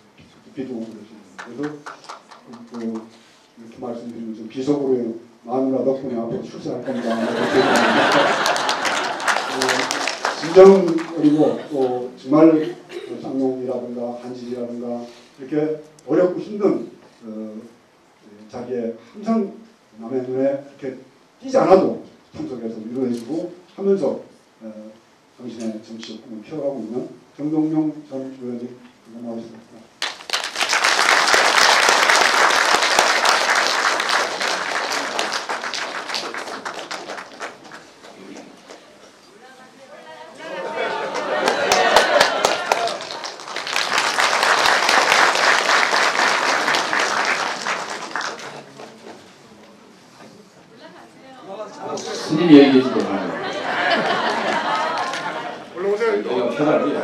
듣기도 그러시고 그래서 이렇게 말씀드리면 좀 비속어로 마누라 덕분에 앞으로 출세할 겁니다. 진정 그리고 또 정말 장롱이라든가 한질이라든가 이렇게 어렵고 힘든 자기의 항상 남의 눈에 이렇게 띄지 않아도 참석해서 위로해주고 하면서 당신의 정치적 꿈을 키워가고 있는 정동영 전 의원님 나오셨습니다. 스님 여기 계시고 올라오세요. 내가 편하게.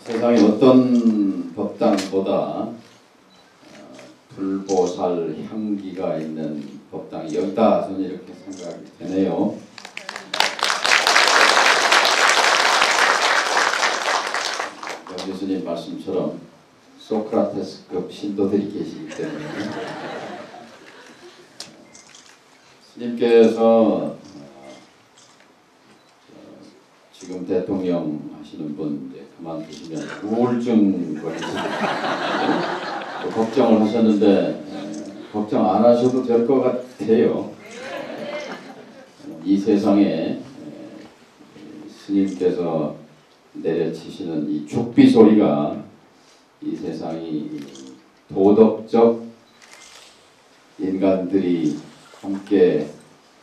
세상에 어떤 법당보다 불보살 향기가 있는 법당이 여기다 저는 이렇게 생각이 되네요. 영 교수님 말씀처럼 소크라테스급 신도들이 계시기 때문에 스님께서 지금 대통령 하시는 분 이제 그만두시면 우울증 걸리시고 걱정을 하셨는데 걱정 안 하셔도 될 것 같아요. 이 세상에 스님께서 내려치시는 이 죽비 소리가 이 세상이 도덕적 인간들이 함께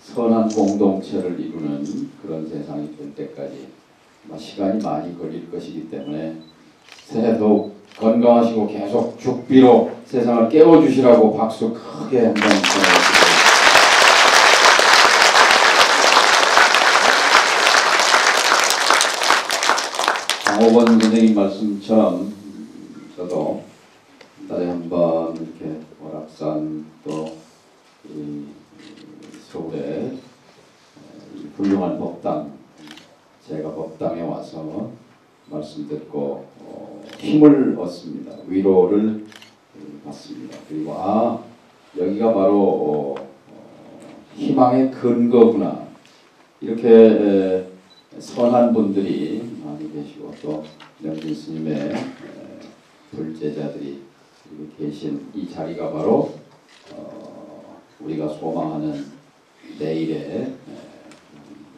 선한 공동체를 이루는 그런 세상이 될 때까지 시간이 많이 걸릴 것이기 때문에 새해 더욱 건강하시고 계속 죽비로 세상을 깨워주시라고 박수 크게 한번 보내주세요. 장호건 선생님 말씀처럼 저도 달에 한 번 이렇게 월악산 또 서울에 훌륭한 법당, 제가 법당에 와서 말씀 듣고 힘을 얻습니다. 위로를 받습니다. 그리고 여기가 바로 희망의 근거구나. 이렇게 선한 분들이 많이 계시고 또 명진 스님의 불제자들이 계신 이 자리가 바로 우리가 소망하는 내일의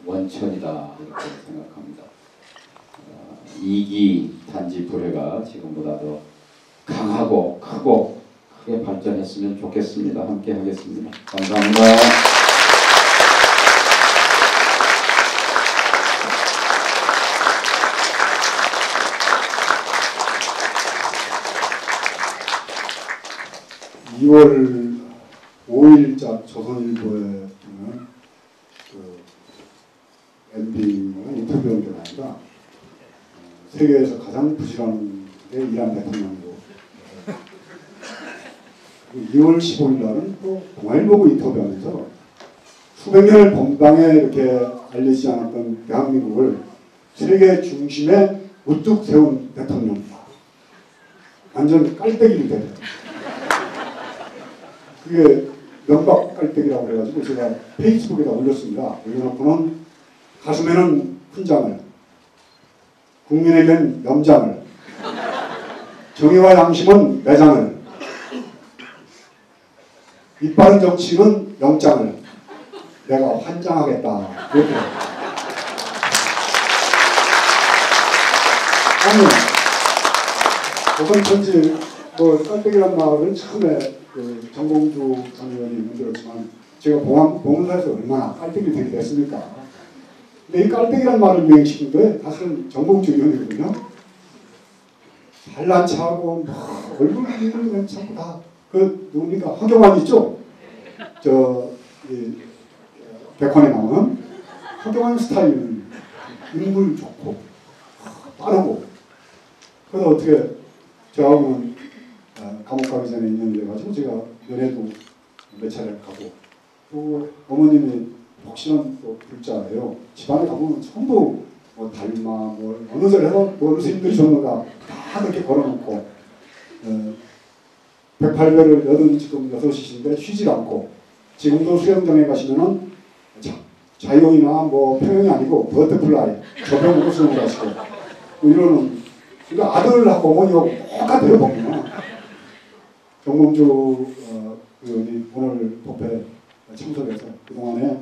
원천이다 이렇게 생각합니다. 이기 단지 불회가 지금보다 더 강하고 크게 발전했으면 좋겠습니다. 함께 하겠습니다. 감사합니다. 2월 5일자 조선일보에 보면 그 MB가 인터뷰한 게 아니라 세계에서 가장 부실한 게 이란 대통령이고 2월 15일 날은 또 동아일보고 인터뷰하면서 수백 년을 범당에 이렇게 알려지지 않았던 대한민국을 세계 중심에 우뚝 세운 대통령이다. 완전 깔때기를 대요. 그게 면박 깔때기라고 그래가지고 제가 페이스북에다 올렸습니다. 올려놓고는 가슴에는 훈장을, 국민에겐 염장을, 정의와 양심은 매장을, 이빠른 정치는 영장을 내가 환장하겠다. 이렇게. 아니, 조선천지 깔때기란 말은 처음에 정봉주 전 의원이 만들었지만 제가 봉사에서 얼마나 깔때기를 들이댔습니까? 근데 이 깔때기란 말을 유행시킨 게 사실은 정봉주 의원이거든요. 잘난 체하고 얼굴 이런 괜찮고 다 누굽니까? 허경환 있죠? 백환에 나오는 허경환 스타일 인물 좋고 빠르고 그래서 어떻게 저하고는 감옥 가기 전에 인연이 돼가지고 제가 면회도 몇 차례 가고 또 어머님이 복신한 또 불자예요. 집안에 가보면 전부 뭐 달마, 뭐 어느 절에서 뭐 스님들이 줬는가 다 그렇게 걸어놓고 108배를 6시인데 쉬질 않고 지금도 수영장에 가시면은 자유형이나 뭐 평형이 아니고 버터플라이 저병으로 수영을 하시고 뭐 이러는 그러니까 아들하고 어머니하고 똑같아요 보면. 정봉주 의원이 오늘 법회에 참석해서 그동안에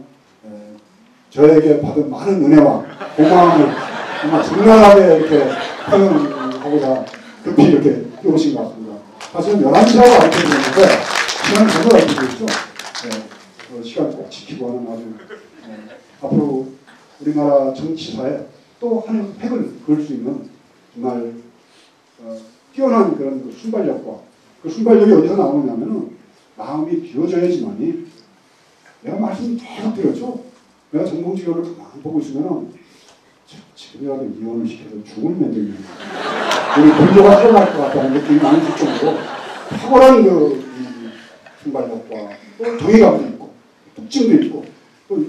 저에게 받은 많은 은혜와 고마움을 정말 적나라하게 이렇게 표현하고자 급히 이렇게 뛰어오신 것 같습니다. 사실은 11시라고 알려드렸는데 시간을 전부 알려드렸죠. 시간 꼭 지키고 하는 아주 앞으로 우리나라 정치사에 또 한 획을 그을 수 있는 정말 뛰어난 그런 순발력과 그 순발력이 어디서 나오냐면은 마음이 비워져야지만이 내가 말씀 계속 드렸죠. 내가 정봉주 의원을 가만히 보고 있으면은 지금이라도 이혼을 시켜서 죽을 만들면 우리 분조가 살아날 것 같다는 느낌이 많이 들 정도로 탁월한 그 순발력과 또 정의감도 있고 특징도 있고 또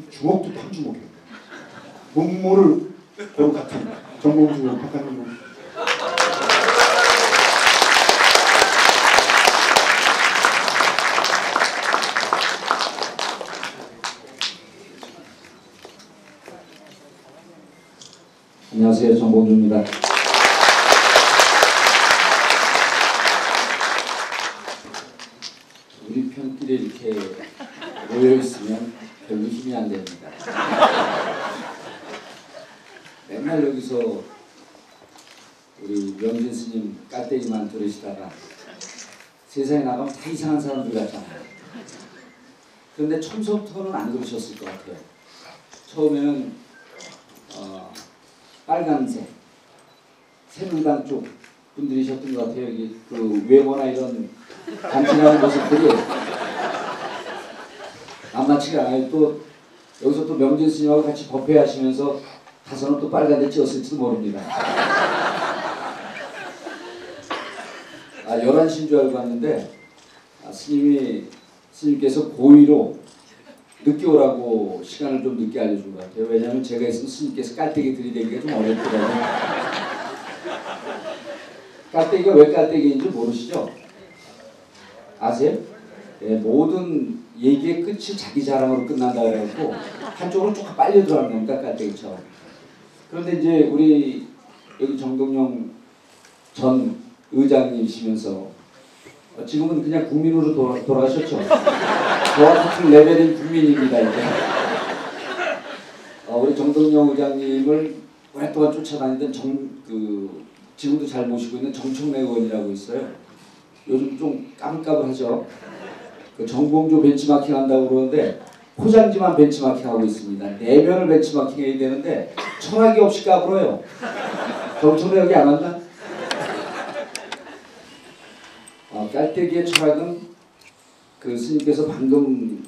주먹도 탐주먹이에요. 문물을 배우 같은 정봉주 박사님. 안녕하세요. 정봉주입니다. 우리 편끼리 이렇게 모여있으면 별로 힘이 안 됩니다. 맨날 여기서 우리 명진 스님 깔때기만 들으시다가 세상에 나가면 다 이상한 사람들 같잖아요. 그런데 처음부터는 안 그러셨을 것 같아요. 처음에는 빨간색 새누리당 쪽 분들이셨던 것 같아요. 여기 그 외모나 이런 간지나는 모습들이 만만치가 않아요. 또 여기서 또 명진 스님하고 같이 법회 하시면서 가서는 또 빨간데 찍었을지도 모릅니다. 11시인 줄 알고 왔는데 스님께서 고의로 늦게 오라고 시간을 좀 늦게 알려준 것 같아요. 왜냐하면 제가 있으면 스님께서 깔때기 들이대기가 좀 어렵더라고요. 깔때기가 왜 깔때기인지 모르시죠? 아세요? 예, 모든 얘기의 끝이 자기 자랑으로 끝난다 그래갖고 한쪽으로 쭉 빨려 들어가는 겁니다. 깔때기처럼. 그런데 이제 우리 여기 정동영 전 의장님이시면서 지금은 그냥 국민으로 돌아가셨죠. 저와 같은 레벨인 국민입니다. 이제. 우리 정동영 의장님을 오랫동안 쫓아다니던 지금도 잘 모시고 있는 정청래 의원이라고 있어요. 요즘 좀 까불까불하죠. 그 정봉주 벤치마킹 한다고 그러는데 포장지만 벤치마킹 하고 있습니다. 내면을 벤치마킹 해야 되는데 철학이 없이 까불어요. 정청래 여기 안 왔나? 깔때기의 철학은 그 스님께서 방금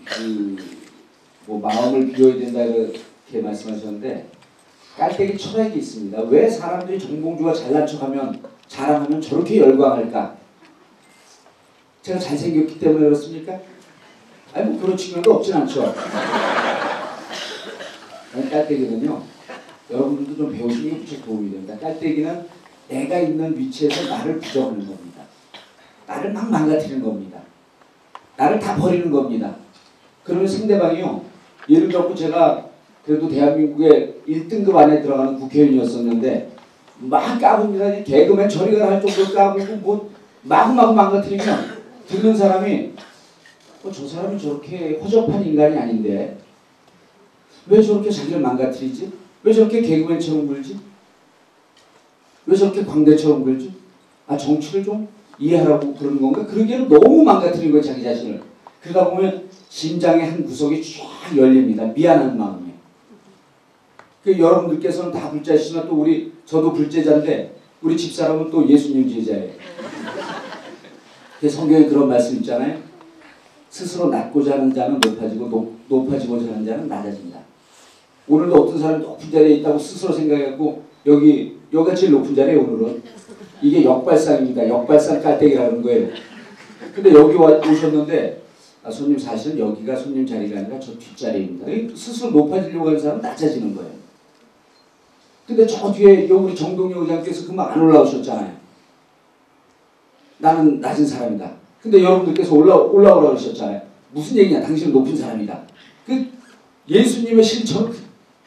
뭐 마음을 비워야 된다 이렇게 말씀하셨는데 깔때기 철학이 있습니다. 왜 사람들이 정봉주가 잘난 척하면 자랑하면 저렇게 열광할까? 제가 잘생겼기 때문에 그렇습니까? 아니 뭐 그런 측면도 없진 않죠. 깔때기는요. 여러분들도 좀 배우시는 게 무척 도움이 됩니다. 깔때기는 내가 있는 위치에서 나를 부정하는 겁니다. 나를 막 망가뜨리는 겁니다. 나를 다 버리는 겁니다. 그러면 상대방이요. 예를 들어 제가 그래도 대한민국의 1등급 안에 들어가는 국회의원이었었는데 막 까봅니다. 개그맨 저리 가라 할 정도로 까보고 뭐 마구마구 망가뜨리면 듣는 사람이 저 사람이 저렇게 허접한 인간이 아닌데 왜 저렇게 자기를 망가뜨리지? 왜 저렇게 개그맨처럼 굴지? 왜 저렇게 광대처럼 굴지? 정치를 좀 이해하라고 그러는 건가? 그러기에는 너무 망가뜨린 거예요. 자기 자신을. 그러다 보면 심장의 한 구석이 쫙 열립니다. 미안한 마음이. 여러분들께서는 다 불자시지만 또 저도 불제자인데 우리 집사람은 또 예수님 제자예요. 성경에 그런 말씀 있잖아요. 스스로 낮고자 하는 자는 높아지고 높아지고자 하는 자는 낮아진다. 오늘도 어떤 사람이 높은 자리에 있다고 스스로 생각해갖고 여기가 제일 높은 자리에 오늘은 이게 역발상입니다. 역발상 깔때기라는 거예요. 근데 여기 오셨는데 손님 사실은 여기가 손님 자리가 아니라 저 뒷자리입니다. 스스로 높아지려고 하는 사람은 낮아지는 거예요. 근데 저 뒤에 우리 정동영 의장께서 금방 안 올라오셨잖아요. 나는 낮은 사람이다. 근데 여러분들께서 올라오라고 하셨잖아요. 무슨 얘기냐? 당신은 높은 사람이다. 그 예수님의 실천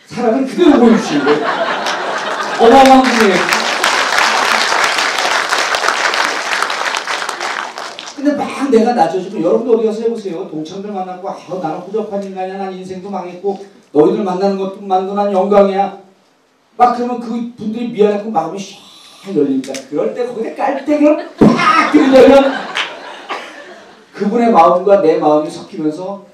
사람을 그대로 보여주신 거예요. 어마어마한 분이에요. 근데 막 내가 낮아지고 여러분도 어디 가서 해보세요. 동창들 만나고 나는 허접한 인간이야. 난 인생도 망했고 너희들 만나는 것만도 난 영광이야. 막 그러면 그 분들이 미안하고 마음이 샥 열립니다. 그럴 때 거기에 깔때기를 팍 들이려면 그분의 마음과 내 마음이 섞이면서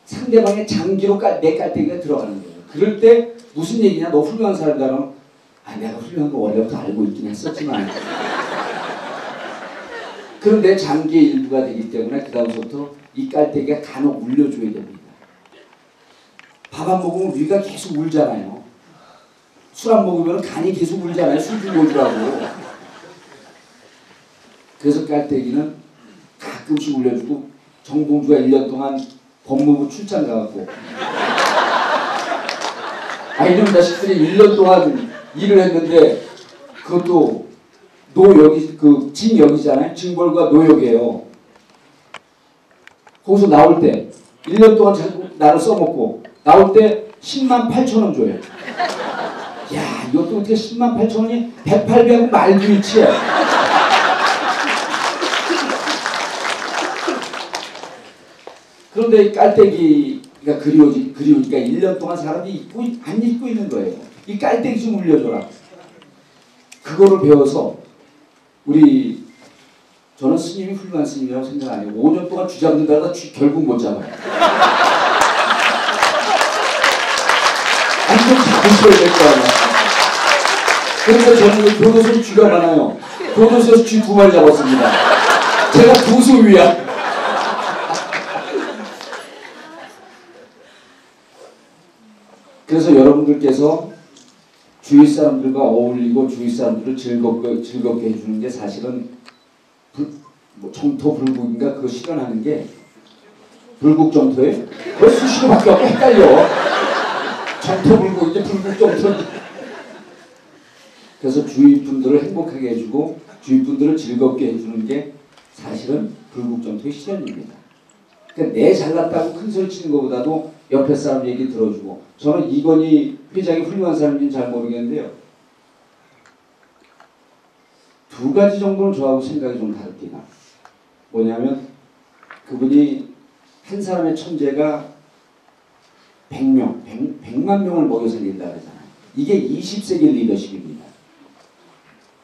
상대방의 장기로 내 깔때기가 들어가는 거예요. 그럴 때 무슨 얘기냐? 너 훌륭한 사람이다. 그러면 내가 훌륭한 거 원래부터 알고 있긴 했었지만 그럼 내 장기의 일부가 되기 때문에 그 다음부터 이 깔때기가 간혹 울려줘야 됩니다. 밥 안 먹으면 위가 계속 울잖아요. 술 안 먹으면 간이 계속 울잖아요. 술 좀 먹으라고. 그래서 깔때기는 가끔씩 울려주고 정봉주가 1년 동안 법무부 출장 가갖고 이놈 자식들이 1년 동안 일을 했는데 그것도 노역이 그 징역이잖아요. 징벌과 노역이에요. 거기서 나올 때 1년 동안 나를 써먹고 나올 때 10만 8천 원 줘요. 야 이것도 어떻게 10만 8천 원이 108배하고 말주일치야. 그런데 깔때기가 그리우니까 1년 동안 사람이 안 잊고 있는 거예요. 이 깔때기 좀 울려줘라. 그거를 배워서 저는 스님이 훌륭한 스님이라고 생각 안 해요. 5년 동안 쥐 잡는다가 결국 못 잡아요. 완전 잡으셔야 될 거 아니야. 그래서 저는 교도소에 쥐가 많아요. 교도소에서 쥐 2마리 잡았습니다. 제가 도소위야. 그래서 여러분들께서 주위 사람들과 어울리고 주위 사람들을 즐겁게 해주는 게 사실은 정토불국인가 그거 실현하는 게 불국정토에 왜 수식어밖에 없고 헷갈려. 정토불국인지 불국정토. 그래서 주위 분들을 행복하게 해주고 주위 분들을 즐겁게 해주는 게 사실은 불국정토의 실현입니다. 그러니까 내 잘났다고 큰소리 치는 것보다도 옆에 사람 얘기 들어주고. 저는 이건희 회장이 훌륭한 사람인지는 잘 모르겠는데요. 2가지 정도는 저하고 생각이 좀 다릅니다. 뭐냐면 그분이 한 사람의 천재가 100만 명을 먹여 살린다 그러잖아요. 이게 20세기 리더십입니다.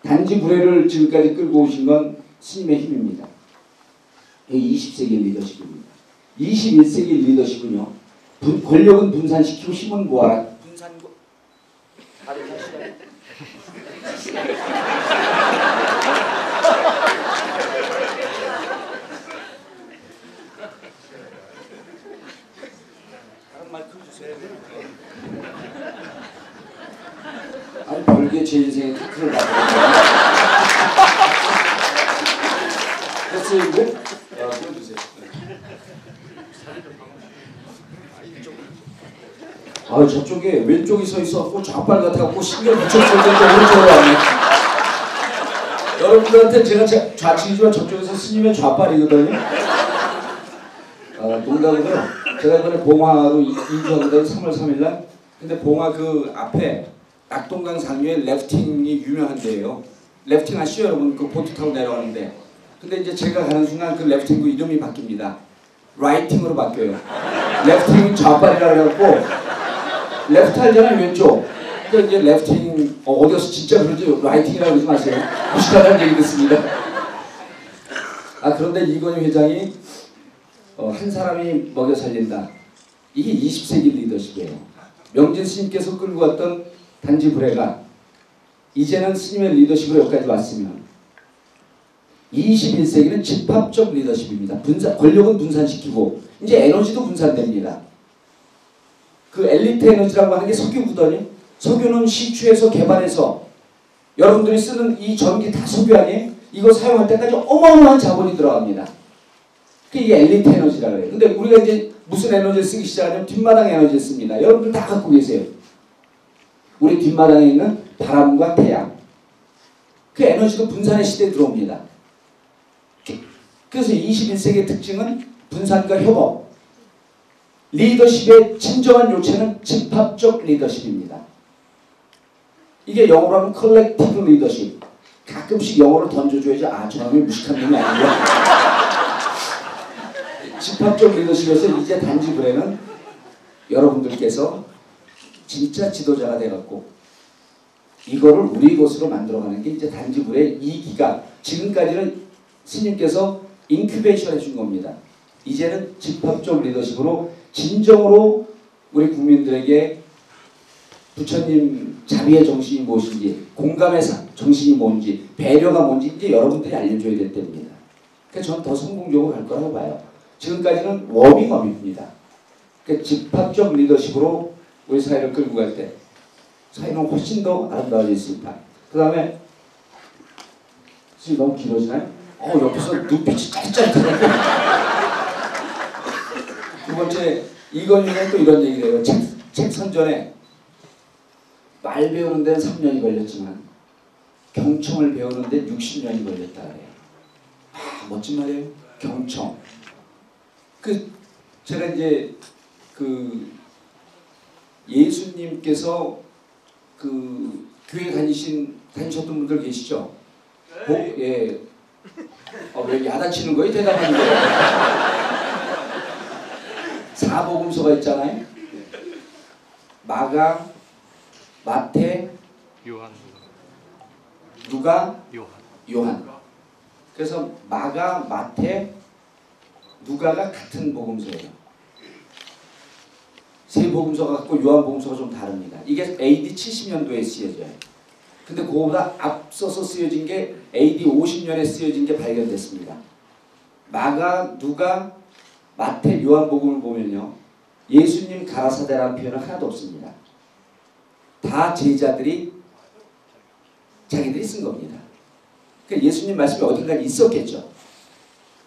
단지 불회를 지금까지 끌고 오신 건 스님의 힘입니다. 이게 20세기 리더십입니다. 21세기 리더십은요. 권력은 분산시키고 힘은 모아라. 분산고. 다른 마이크 주세요. 별게 제 인생에 태클을 받았어요. 됐어요, 이거? 보여주세요. 저쪽에 왼쪽이 서 있어갖고 좌빨 같아갖고 신경 미쳤었는데 오른쪽으로 왔네. 여러분들한테 제가 좌측이지만 저쪽에서 스님의 좌빨이거든요. 농담으로 제가 이번에 봉화로 이주하거든요. 3월 3일날. 근데 봉화 그 앞에 낙동강 상류에 래프팅이 유명한 데예요. 래프팅 아시죠 여러분? 그 보트 타고 내려가는데. 근데 이제 제가 가는 순간 그 래프팅도 이름이 바뀝니다. 라이팅으로 바뀌어요. 래프팅은 좌빨이라 그래갖고 레프트 하잖아요, 왼쪽. 그러니까 이제 레프팅, 어디 가서 진짜 그러지, 라이팅이라고 그러지 마세요. 무식하다는 얘기 듣습니다. 그런데 이건희 회장이 한 사람이 먹여 살린다. 이게 20세기 리더십이에요. 명진 스님께서 끌고 갔던 단지 불회가 이제는 스님의 리더십으로 여기까지 왔으면 21세기는 집합적 리더십입니다. 권력은 분산시키고 이제 에너지도 분산됩니다. 그 엘리트 에너지라고 하는 게 석유거든요. 석유는 시추해서 개발해서 여러분들이 쓰는 이 전기 다 석유 아니에요? 이거 사용할 때까지 어마어마한 자본이 들어갑니다. 이게 엘리트 에너지라 그래요. 근데 우리가 이제 무슨 에너지를 쓰기 시작하냐면 뒷마당 에너지를 씁니다. 여러분들 다 갖고 계세요. 우리 뒷마당에 있는 바람과 태양. 그 에너지도 분산의 시대에 들어옵니다. 그래서 21세기의 특징은 분산과 협업. 리더십의 진정한 요체는 집합적 리더십입니다. 이게 영어로 하면 컬렉티브 리더십. 가끔씩 영어를 던져줘야지 아 저놈이 무식한 놈이 아니야. 집합적 리더십에서 이제 단지불에는 여러분들께서 진짜 지도자가 돼갖고 이거를 우리 것으로 만들어가는 게 이제 단지불의 이기가 지금까지는 스님께서 인큐베이션 해준 겁니다. 이제는 집합적 리더십으로 진정으로 우리 국민들에게 부처님 자비의 정신이 무엇인지 공감의 정신이 뭔지 배려가 뭔지 이제 여러분들이 알려줘야 될 때입니다. 그래서 저는 더 성공적으로 갈 거라고 봐요. 지금까지는 워밍업입니다. 그러니까 집합적 리더십으로 우리 사회를 끌고 갈 때 사회는 훨씬 더 아름다워질 수 있다. 그 다음에 지금 너무 길어지나요? 옆에서 눈빛이 짜릿짜릿하네. 두 번째 이건희는 또 이런 얘기를 해요. 책 선전에 말 배우는 데는 3년이 걸렸지만 경청을 배우는 데 60년이 걸렸다 그래요. 멋진 말이에요. 경청. 제가 이제 예수님께서 교회 다니셨던 분들 계시죠? 예. 왜 야단치는 거예요? 대답하는 거예요? 사복음서가 있잖아요. 마가, 마태, 누가, 요한. 그래서 마가, 마태, 누가가 같은 복음서예요. 세 복음서가 같고 요한 복음서가 좀 다릅니다. 이게 AD 70년도에 쓰여져요. 근데 그거보다 앞서서 쓰여진 게 AD 50년에 쓰여진 게 발견됐습니다. 마가, 누가, 마태, 요한 복음을 보면요. 예수님 가라사대라는 표현은 하나도 없습니다. 다 제자들이 자기들이 쓴 겁니다. 그러니까 예수님 말씀이 어딘가 있었겠죠.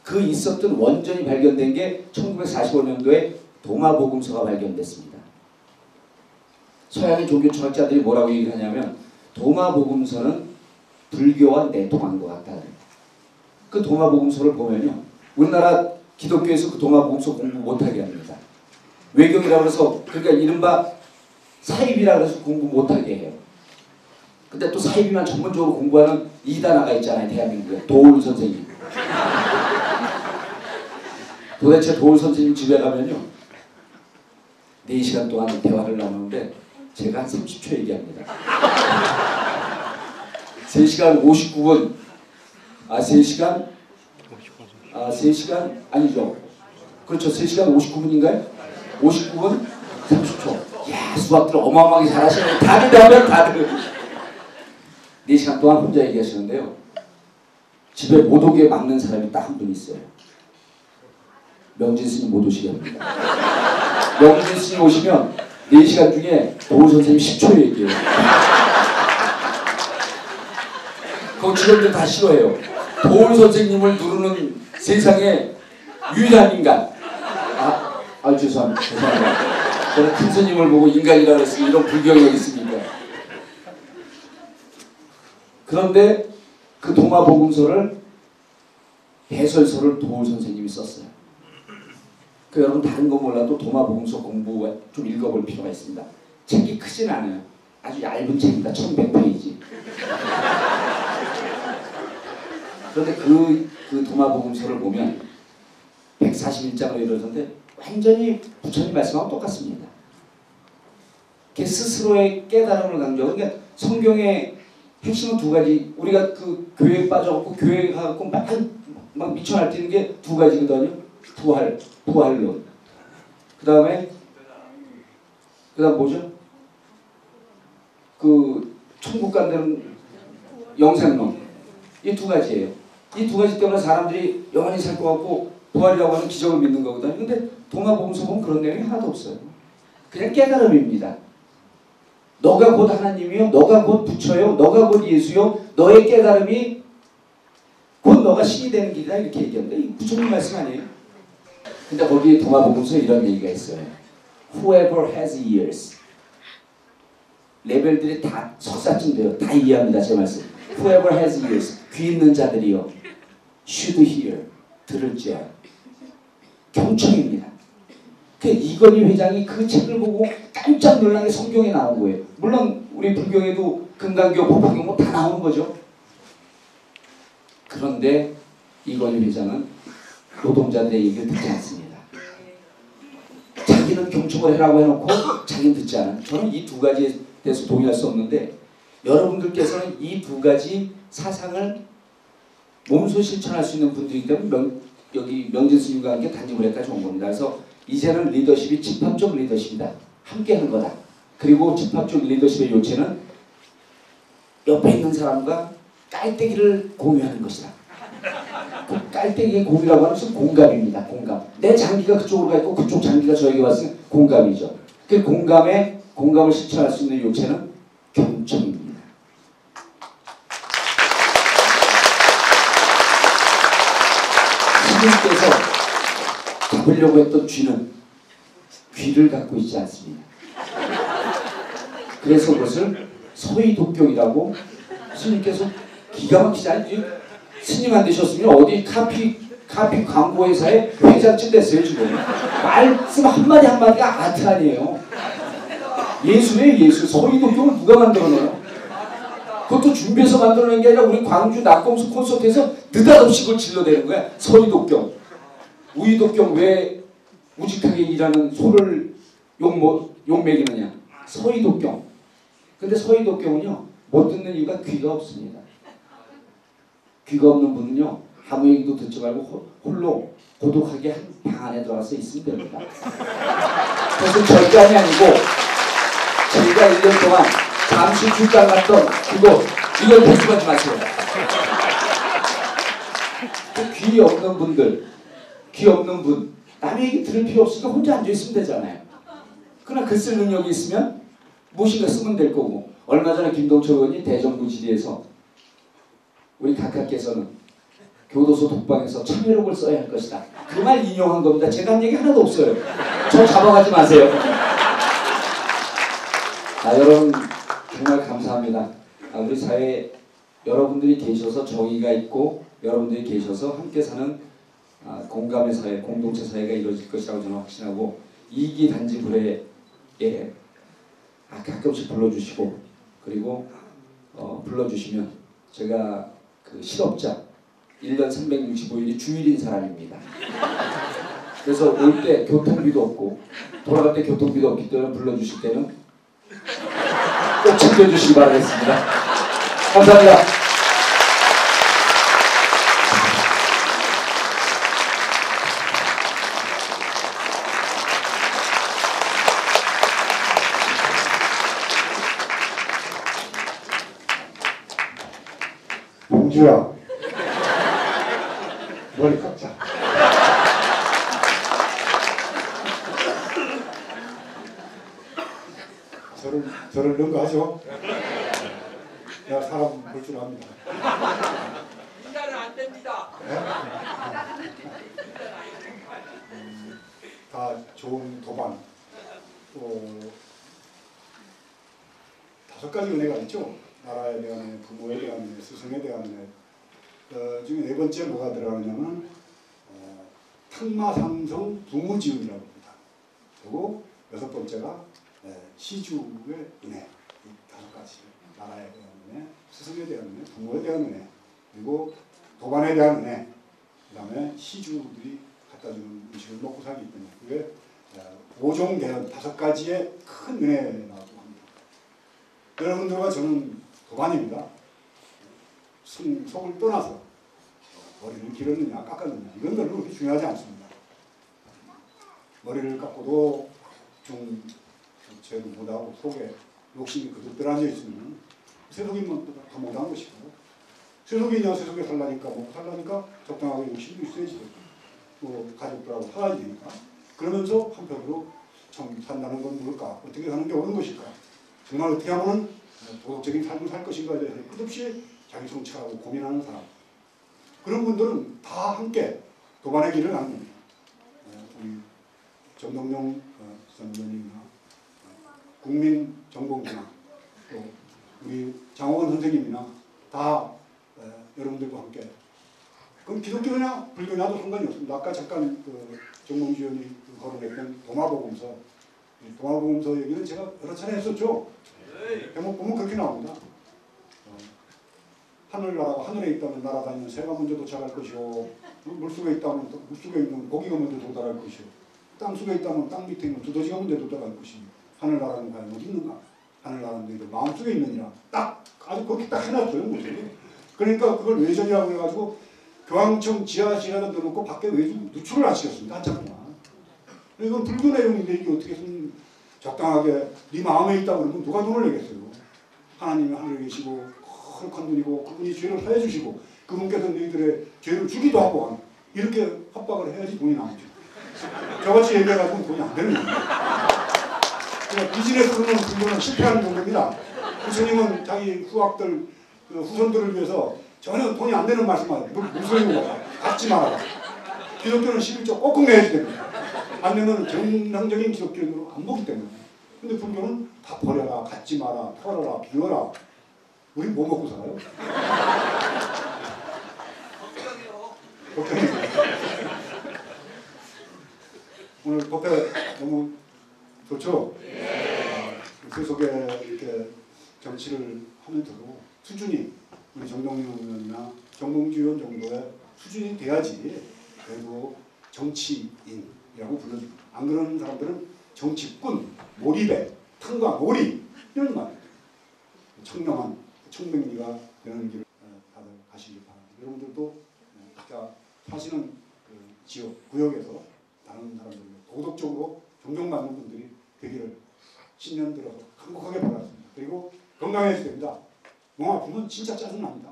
그 있었던 원전이 발견된 게 1945년도에 도마복음서가 발견됐습니다. 서양의 종교 철학자들이 뭐라고 얘기를 하냐면 도마복음서는 불교와 내통한 것 같다. 그 도마복음서를 보면요. 우리나라 기독교에서 그 도마복음서 공부 못하게 합니다. 외경이라고 해서 그러니까 이른바 사입이라고 해서 공부 못하게 해요. 근데 또 사입이만 전문적으로 공부하는 이단아가 있잖아요. 대한민국에. 도울 선생님. 도대체 도울 선생님 집에 가면요. 4시간 동안 대화를 나누는데 제가 한 30초 얘기합니다. 3시간 59분 3시간 아니죠. 그렇죠. 3시간 59분인가요? 59분 30초. 야 수학들 어마어마하게 잘하시네요. 다들 하면 다들 4시간 동안 혼자 얘기하시는데요. 집에 못 오게 막는 사람이 딱 한 분 있어요. 명진 스님 못 오시게 합니다. 명진 스님 오시면 4시간 중에 도울 선생님이 10초 얘기해요. 그거 직원들 다 싫어해요. 도울 선생님을 누르는 세상에 유일한 인간. 죄송합니다. 저는 큰 스님을 보고 인간이라고 했으니 이런 불경이 어디 있습니까? 그런데 그 도마복음서를 해설서를 도울 선생님이 썼어요. 여러분 다른 거 몰라도 도마복음서 공부 좀 읽어볼 필요가 있습니다. 책이 크진 않아요. 아주 얇은 책입니다. 1100페이지. 그런데 그 도마복음서를 보면 141장으로 이루어졌는데 완전히 부처님 말씀하고 똑같습니다. 걔 스스로의 깨달음을 강조하고 그러니까 성경의 핵심은 두 가지. 우리가 그 교회에 빠져갖고 교회 가갖고 막 미쳐 날뛰는 게 두 가지거든요. 부활론. 그 다음 뭐죠? 천국 간다는 영생론. 이 두 가지예요. 이 두 가지 때문에 사람들이 영원히 살 것 같고 부활이라고 하는 기적을 믿는 거거든요. 근데 도마복음서 보면 그런 내용이 하나도 없어요. 그냥 깨달음입니다. 너가 곧 하나님이요, 너가 곧 부처요, 너가 곧 예수요, 너의 깨달음이 곧 너가 신이 되는 길이다 이렇게 얘기합니다. 이 부처님 말씀 아니에요? 근데 거기 도마복음서에 이런 얘기가 있어요. Whoever has ears. 레벨들이 다 석사쯤 돼요. 다 이해합니다. 제 말씀. Whoever has ears. 귀 있는 자들이요. Should hear. 들을지어야. 경청입니다. 그 이건희 회장이 그 책을 보고 깜짝 놀란 게 성경에 나온 거예요. 물론 우리 불경에도 금강교, 법화경 뭐 다 나오는 거죠. 그런데 이건희 회장은 노동자들의 얘기를 듣지 않습니다. 자기는 경청을 해라고 해놓고 자기는 듣지 않아요. 저는 이 두 가지에 대해서 동의할 수 없는데 여러분들께서는 이 두 가지 사상을 몸소 실천할 수 있는 분들이기 때문에 여기 명진 스님과 함께 단지문회까지 온 겁니다. 그래서 이제는 리더십이 집합적 리더십이다. 함께 하는 거다. 그리고 집합적 리더십의 요체는 옆에 있는 사람과 깔때기를 공유하는 것이다. 그 깔때기의 공유라고 하는 것은 공감입니다. 공감. 내 장기가 그쪽으로 가 있고 그쪽 장기가 저에게 왔으면 공감이죠. 그 공감을 실천할 수 있는 요체는 경청입니다. 스님께서 잡으려고 했던 쥐는 귀를 갖고 있지 않습니다. 그래서 그것을 서희독경이라고 스님께서 기가 막히지 않지. 스님 안 되셨으면 어디 카피 광고회사에 회장쯤 됐어요 지금. 말씀 한마디 한마디가 아트 아니에요. 예술이에요 예술. 서희독경을 누가 만들어내요? 그것도 준비해서 만들어낸 게 아니라 우리 광주 낙검수 콘서트에서 느닷없이 그걸 질러대는 거야. 서희독경. 우희독경 왜 우직하게 일하는 소를 욕먹이느냐. 서희독경. 근데 서희독경은요 못 듣는 이유가 귀가 없습니다. 귀가 없는 분은요 아무 얘기도 듣지 말고 홀로 고독하게 한 방 안에 들어가서 있으면 됩니다. 그래서 절간이 아니고 제가 1년 동안 잠시 출장 갔던 이걸 대수하지 마세요. 귀 없는 분들, 귀 없는 분 남의 얘기 들을 필요 없으니까 혼자 앉아있으면 되잖아요. 그러나 글 쓸 능력이 있으면 무엇인가 쓰면 될 거고. 얼마 전에 김동철 의원이 대정부 질의에서 우리 각하께서는 교도소 독방에서 참회록을 써야 할 것이다. 그 말 인용한 겁니다. 제가 한 얘기 하나도 없어요. 저 잡아가지 마세요. 여러분 정말 감사합니다. 우리 사회에 여러분들이 계셔서 정의가 있고 여러분들이 계셔서 함께 사는 공감의 사회, 공동체 사회가 이루어질 것이라고 저는 확신하고 이기 단지 불회에 가끔씩 불러주시고 그리고 불러주시면 제가 그 실업자 1년 365일이 주일인 사람입니다. 그래서 올 때 교통비도 없고 돌아갈 때 교통비도 없기 때문에 불러주실 때는 꼭 챙겨주시기 바라겠습니다. 감사합니다. 봉주야 머리 깎자. 저를 능가하죠. 내가 사람 볼 줄 압니다. 인간은 안 됩니다. 다 좋은 도반. 또 5가지 은혜가 있죠. 나라에 대한 은혜, 부모에 대한 은혜, 스승에 대한 은혜. 중에 4번째 뭐가 들어가느냐면 탕마삼성 부무지은이라고 합니다. 그리고 6번째가 시주의 은혜. 이 5가지. 나라에 대한 은혜, 스승에 대한 은혜, 부모에 대한 은혜, 그리고 도반에 대한 은혜, 그 다음에 시주들이 갖다 주는 음식을 먹고 살기 때문에 그게 5종 대연 5가지의 큰 은혜라고 합니다. 여러분들과 저는 도반입니다. 속을 떠나서 머리를 길었느냐 깎았느냐 이건 별로 그렇게 중요하지 않습니다. 머리를 깎고도 좀 죄도 못하고 속에 욕심이 그득 들어앉아 있으면 세속이면 더 못한 것이고 세속이냐 세속에 살라니까 먹고 살라니까 적당하게 욕심도 있어야지 뭐 가족들하고 살아야 되니까 그러면서 한편으로 참 산다는 건 뭘까 어떻게 사는 게 옳은 것일까 정말 어떻게 하면 도덕적인 삶을 살 것인가에 대해서 끝없이 자기 성찰하고 고민하는 사람 그런 분들은 다 함께 도반의 길을 가는 겁니다. 우리 정동영 선생님이나 국민정보부나 또 우리 장호건 선생님이나 다 여러분들과 함께 그럼 기독교냐 불교냐도 상관이 없습니다. 아까 잠깐 정몽주 의원이 거론했던 도마복음서 도마복음서 얘기는 제가 여러 차례 했었죠. 대목 보면 그렇게 나옵니다. 하늘나라가 하늘에 있다면 날아다니는 새가 먼저 도착할 것이고 물속에 있다면 물속에 있는 고기가 먼저 도달할 것이고 땅속에 있다면 땅 밑에 있는 두더지가 먼저 도달할 것이고 하늘나라는 과연 어디 있는가? 하늘나라는 너희들 마음속에 있느니라. 딱 아주 그렇게 딱 해놨어요. 무슨. 그러니까 그걸 외전이라고 해가지고 교황청 지하실에다 넣어놓고 밖에 누출을 안 시켰습니다. 한참 동안. 이건 불교 내용인데 이게 어떻게 해서 적당하게 네 마음에 있다고 그러면 누가 돈을 내겠어요. 하나님이 하늘에 계시고 거룩한 분이고 그분이 죄를 사해 주시고 그분께서 너희들의 죄를 주기도 하고 이렇게 협박을 해야지 돈이 나오죠. 저같이 얘기해가지고 돈이 안 되는 겁니다. 그러니까 비즈니스로는 불교는 실패하는 정도입니다. 부처님은 자기 후학들 후손들을 위해서 전혀 돈이 안 되는 말씀을 무슨 거야. 갚지 말아라. 기독교는 11조 꼭꼭 내야지 됩니다. 안 내면 정상적인 기독교인으로 안 보기 때문에. 근데 불교는 다 버려라, 갖지 마라, 털어라, 비워라. 우리 뭐 먹고 살아요? 걱정이요. 오늘 법회 너무 좋죠? 그 속에 이렇게 정치를 하면서도 수준이 우리 정동영 의원이나 정몽주 의원 정도의 수준이 돼야지 그래도 정치인이라고 불러줍니다. 안 그러는 사람들은 정치꾼, 몰입에, 탕과 몰입 이런 말. 청명한 청명리가 되는 길을 다들 가시길 바랍니다. 여러분들도 각자 사시는 그 지역, 구역에서 다른 사람들과 도덕적으로 존경받는 분들이 되기를 신년 들어서 행복하게 바랐습니다. 그리고 건강해야 됩니다. 몸 아프면 진짜 짜증납니다.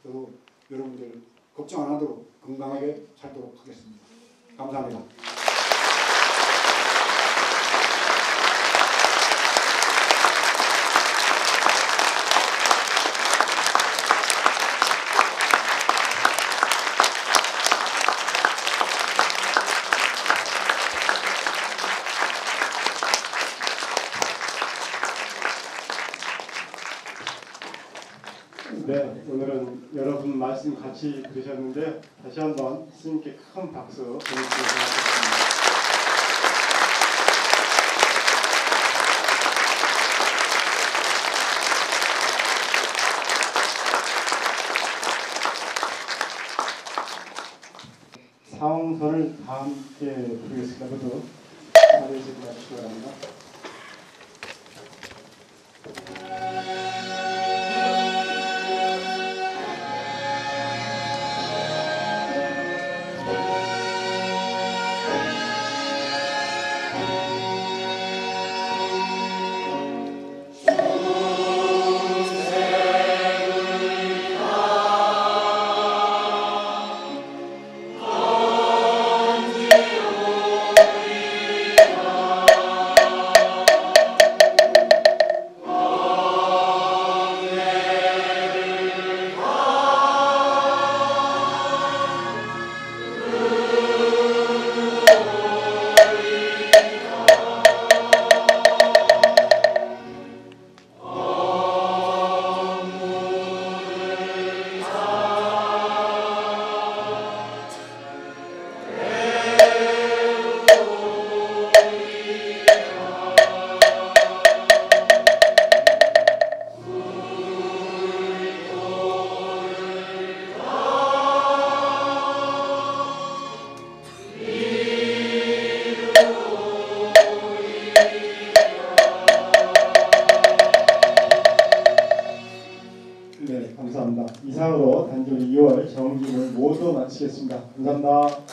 저도 여러분들 걱정 안 하도록 건강하게 살도록 하겠습니다. 감사합니다. 네, 오늘은 여러분 말씀 같이 들으셨는데 다시 한번 스님께 큰 박수 보내주시기 바랍니다. 사홍선을 다 함께 부르겠습니다. 모두 자리에 주시기 바랍니다. 네, 감사합니다. 이상으로 단결 2월 정기를 모두 마치겠습니다. 감사합니다.